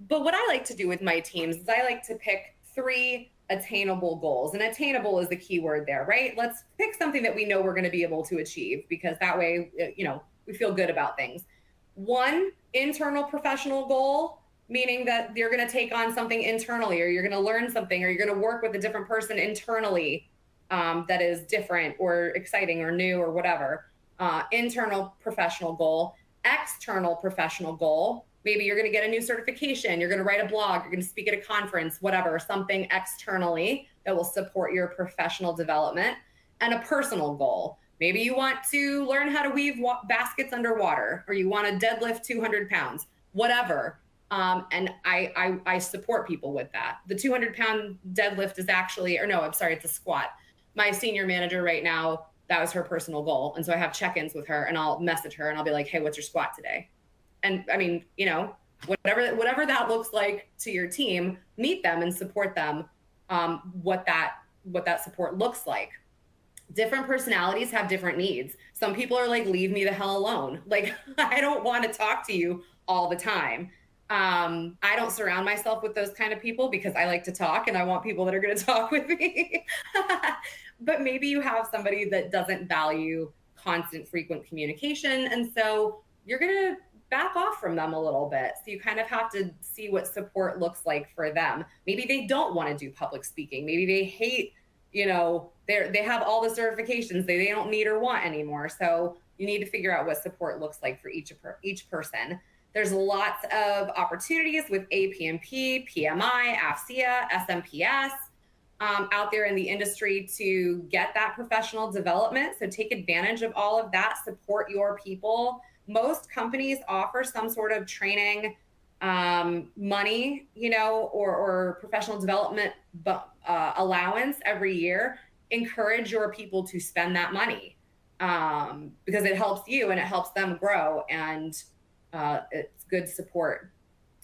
But what I like to do with my teams is I like to pick 3 attainable goals, and attainable is the key word there, right? Let's pick something that we know we're going to be able to achieve, because that way, we feel good about things. 1 internal professional goal, meaning that you're going to take on something internally, or you're going to learn something, or you're going to work with a different person internally that is different or exciting or new or whatever. Internal professional goal. External professional goal. Maybe you're going to get a new certification, you're going to write a blog, you're going to speak at a conference, whatever, something externally that will support your professional development. And a personal goal. Maybe you want to learn how to weave baskets underwater, or you want to deadlift 200 pounds, whatever. And I support people with that. The 200-pound deadlift is actually, or no, I'm sorry, it's a squat. My senior manager right now, that was her personal goal. And so I have check-ins with her and I'll message her and I'll be like, hey, what's your squat today? And I mean, whatever that looks like to your team, meet them and support them, what that support looks like. Different personalities have different needs. Some people are like, leave me the hell alone. Like, I don't want to talk to you all the time. I don't surround myself with those kind of people because I like to talk and I want people that are going to talk with me. But maybe you have somebody that doesn't value constant, frequent communication. And so you're going to back off from them a little bit. So you kind of have to see what support looks like for them. Maybe they don't want to do public speaking. Maybe they hate, they have all the certifications they don't need or want anymore. So you need to figure out what support looks like for each person. There's lots of opportunities with APMP, PMI, AFCEA, SMPS out there in the industry to get that professional development. So take advantage of all of that, support your people. Most companies offer some sort of training money, or professional development allowance every year. Encourage your people to spend that money because it helps you and it helps them grow, and it's good support.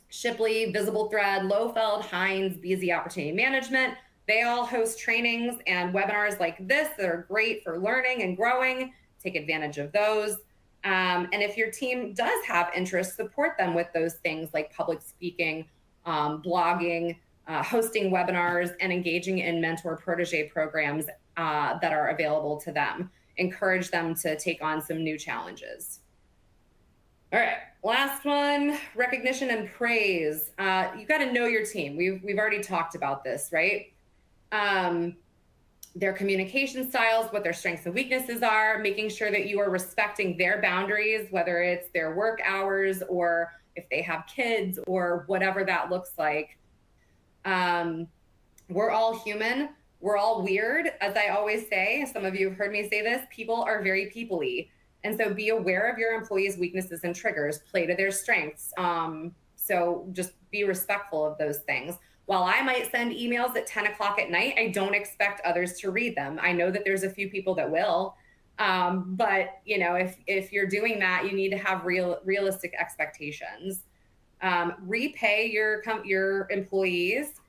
Shipley, Visible Thread, Lofeld, Hines, BZ Opportunity Management, they all host trainings and webinars like this that are great for learning and growing. Take advantage of those. And if your team does have interest, support them with those things like public speaking, blogging, hosting webinars, and engaging in mentor protege programs that are available to them. Encourage them to take on some new challenges. All right, last one, recognition and praise. You got to know your team. We've already talked about this, right? Their communication styles, what their strengths and weaknesses are, making sure that you are respecting their boundaries, whether it's their work hours or if they have kids or whatever that looks like. We're all human. We're all weird. As I always say, some of you have heard me say this, people are very people-y. And so be aware of your employees' weaknesses and triggers, play to their strengths. So just be respectful of those things. While I might send emails at 10 o'clock at night, I don't expect others to read them. I know that there's a few people that will, but if you're doing that, you need to have realistic expectations. Repay your employees.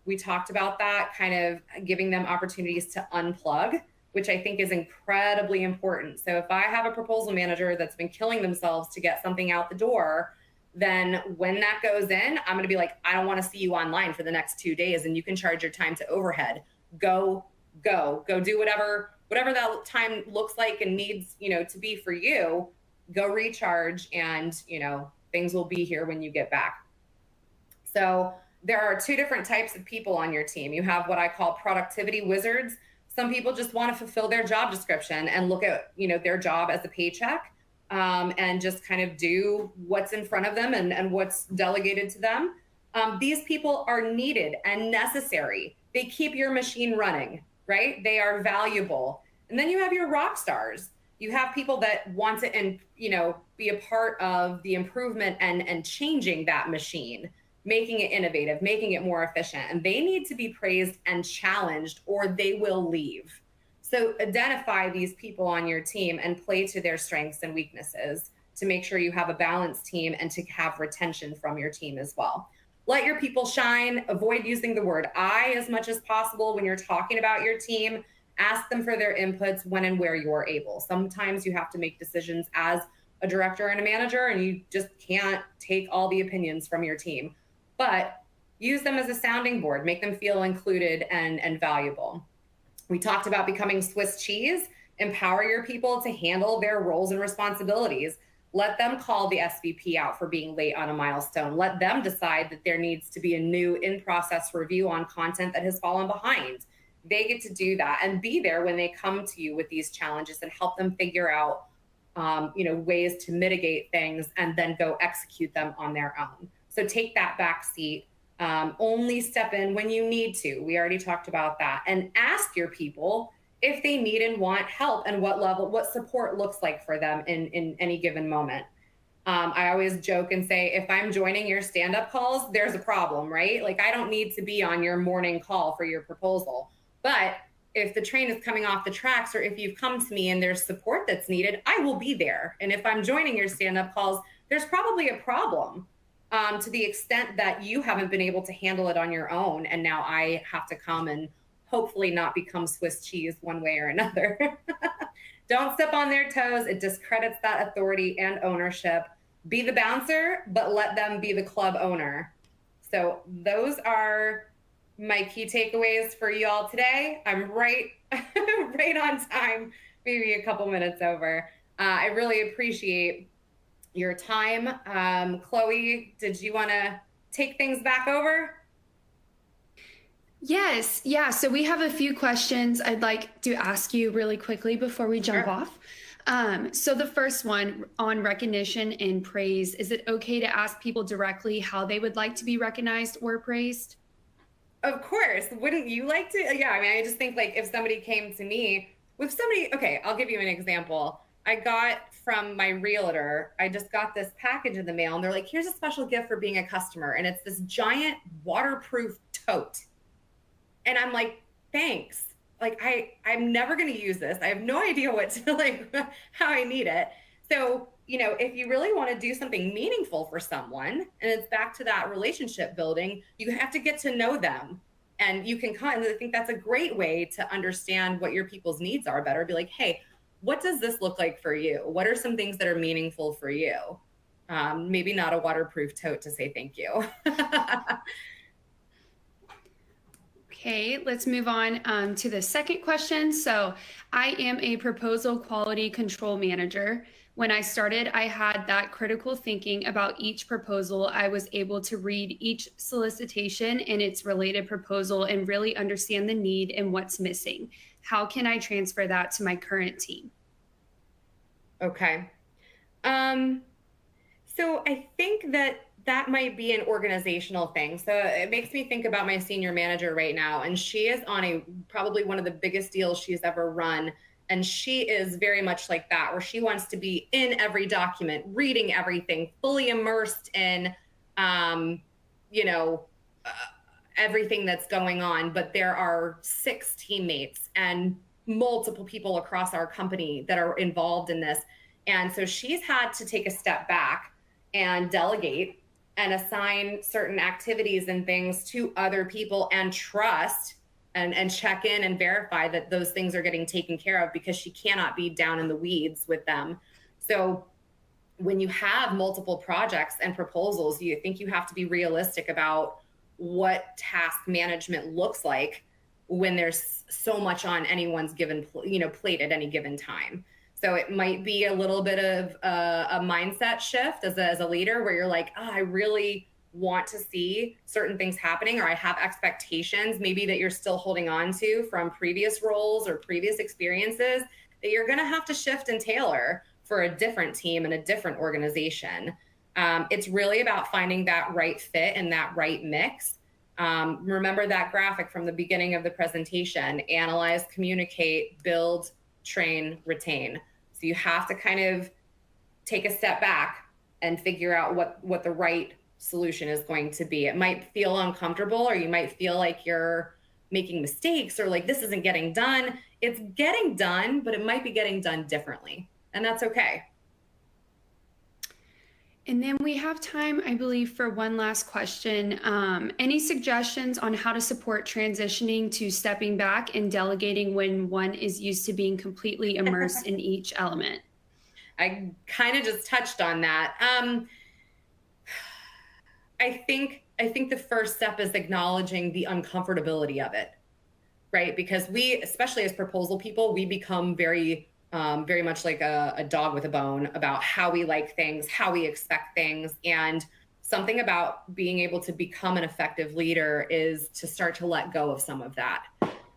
We talked about that, kind of giving them opportunities to unplug, which I think is incredibly important. So if I have a proposal manager that's been killing themselves to get something out the door, then when that goes in, I'm going to be like, I don't want to see you online for the next 2 days, and you can charge your time to overhead. Go do whatever that time looks like and needs, to be for you. Go recharge, and, things will be here when you get back. So there are two different types of people on your team. You have what I call productivity wizards. Some people just want to fulfill their job description and look at, their job as a paycheck. And just kind of do what's in front of them and what's delegated to them. These people are needed and necessary. They keep your machine running, right? They are valuable. And then you have your rock stars. You have people that want to, be a part of the improvement and changing that machine, making it innovative, making it more efficient. And they need to be praised and challenged, or they will leave. So identify these people on your team and play to their strengths and weaknesses to make sure you have a balanced team and to have retention from your team as well. Let your people shine. Avoid using the word I as much as possible when you're talking about your team. Ask them for their inputs when and where you're able. Sometimes you have to make decisions as a director and a manager, and you just can't take all the opinions from your team. But use them as a sounding board. Make them feel included and valuable. We talked about becoming Swiss cheese. Empower your people to handle their roles and responsibilities. Let them call the SVP out for being late on a milestone. Let them decide that there needs to be a new in-process review on content that has fallen behind. They get to do that and be there when they come to you with these challenges and help them figure out, ways to mitigate things and then go execute them on their own. So take that back seat. Only step in when you need to. We already talked about that. And ask your people if they need and want help and what support looks like for them in any given moment. I always joke and say, if I'm joining your stand-up calls, there's a problem, right? Like, I don't need to be on your morning call for your proposal. But if the train is coming off the tracks, or if you've come to me and there's support that's needed, I will be there. And if I'm joining your stand-up calls, there's probably a problem, to the extent that you haven't been able to handle it on your own. And now I have to come and hopefully not become Swiss cheese one way or another. Don't step on their toes. It discredits that authority and ownership. Be the bouncer, but let them be the club owner. So those are my key takeaways for you all today. I'm right, right on time, maybe a couple minutes over. I really appreciate your time. Chloe, did you want to take things back over? Yes, yeah. So we have a few questions I'd like to ask you really quickly before we jump Sure. off. So the first one on recognition and praise, is it okay to ask people directly how they would like to be recognized or praised? Of course. Wouldn't you like to? Yeah, I mean, I just think like if somebody came to me with somebody, okay, I'll give you an example. I got from my realtor, I just got this package in the mail and they're like, here's a special gift for being a customer. And it's this giant waterproof tote. And I'm like, thanks. Like I'm never going to use this. I have no idea what to like, how I need it. So, you know, if you really want to do something meaningful for someone, and it's back to that relationship building, you have to get to know them. And you can kind of, I think that's a great way to understand what your people's needs are better. Be like, hey, what does this look like for you? What are some things that are meaningful for you? Maybe not a waterproof tote to say thank you. Okay, let's move on to the second question. So I am a proposal quality control manager. When I started, I had that critical thinking about each proposal. I was able to read each solicitation and its related proposal and really understand the need and what's missing. How can I transfer that to my current team? Okay. So I think that that might be an organizational thing. So it makes me think about my senior manager right now, and she is on a probably one of the biggest deals she's ever run. And she is very much like that, where she wants to be in every document, reading everything, fully immersed in, you know, uh, everything that's going on. But there are 6 teammates and multiple people across our company that are involved in this. And so she's had to take a step back and delegate and assign certain activities and things to other people and trust and check in and verify that those things are getting taken care of, because she cannot be down in the weeds with them. So when you have multiple projects and proposals, you think you have to be realistic about what task management looks like when there's so much on anyone's given, you know, plate at any given time. So it might be a little bit of a mindset shift as a leader, where you're like, oh, I really want to see certain things happening, or I have expectations maybe that you're still holding on to from previous roles or previous experiences, that you're going to have to shift and tailor for a different team and a different organization. It's really about finding that right fit and that right mix. Remember that graphic from the beginning of the presentation: analyze, communicate, build, train, retain. So you have to kind of take a step back and figure out what the right solution is going to be. It might feel uncomfortable, or you might feel like you're making mistakes, or like this isn't getting done. It's getting done, but it might be getting done differently. And that's okay. And then we have time, I believe, for one last question. Any suggestions on how to support transitioning to stepping back and delegating when one is used to being completely immersed in each element? I kind of just touched on that. I think the first step is acknowledging the uncomfortability of it, right? Because we, especially as proposal people, we become very much like a dog with a bone about how we like things, how we expect things. And something about being able to become an effective leader is to start to let go of some of that.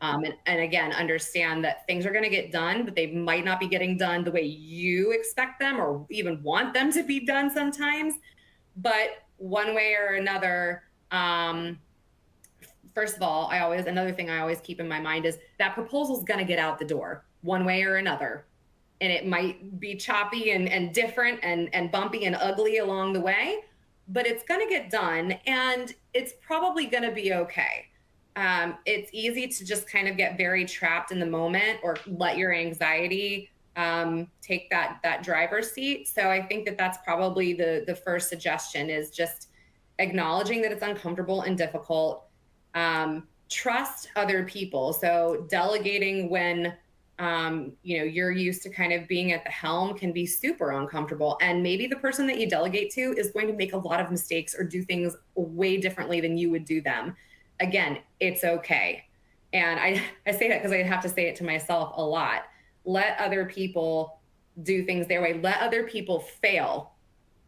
And again, understand that things are going to get done, but they might not be getting done the way you expect them or even want them to be done sometimes. But one way or another, first of all, another thing I always keep in my mind is that proposal is going to get out the door one way or another. and it might be choppy and different and bumpy and ugly along the way, but it's going to get done and it's probably going to be okay. It's easy to just kind of get very trapped in the moment or let your anxiety take that driver's seat. So I think that that's probably the first suggestion is just acknowledging that it's uncomfortable and difficult. Trust other people. So delegating when you're used to kind of being at the helm can be super uncomfortable. And maybe the person that you delegate to is going to make a lot of mistakes or do things way differently than you would do them. Again, it's okay. And I say that because I have to say it to myself a lot. Let other people do things their way. Let other people fail.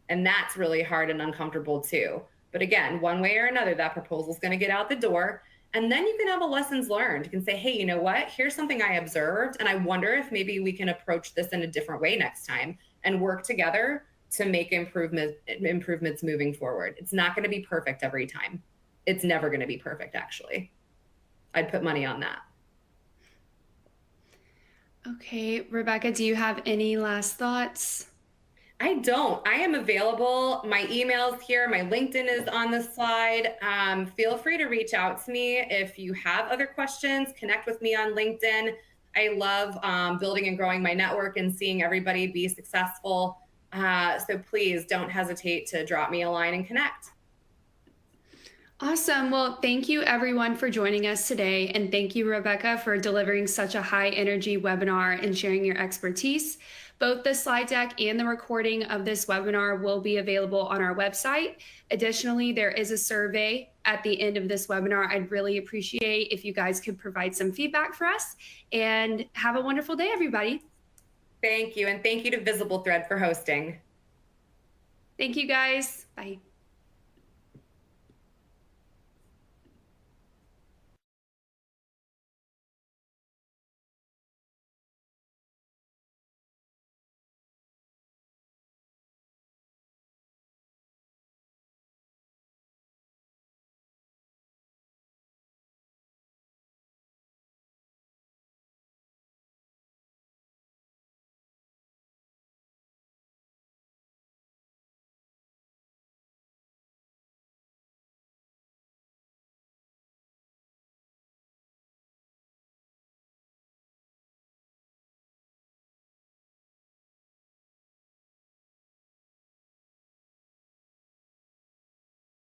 And that's really hard and uncomfortable too. But again, one way or another, that proposal is going to get out the door. And then you can have a lessons learned. You can say, hey, you know what? Here's something I observed. And I wonder if maybe we can approach this in a different way next time and work together to make improvements moving forward. It's not going to be perfect every time. It's never going to be perfect, actually. I'd put money on that. Okay, Rebecca, do you have any last thoughts? I don't. I am available. My email's here. My LinkedIn is on the slide. Feel free to reach out to me if you have other questions. Connect with me on LinkedIn. I love building and growing my network and seeing everybody be successful. So please don't hesitate to drop me a line and connect. Awesome. Well, thank you everyone for joining us today. And thank you, Rebecca, for delivering such a high energy webinar and sharing your expertise. Both the slide deck and the recording of this webinar will be available on our website. Additionally, there is a survey at the end of this webinar. I'd really appreciate if you guys could provide some feedback for us, and have a wonderful day, everybody. Thank you. And thank you to Visible Thread for hosting. Thank you, guys. Bye.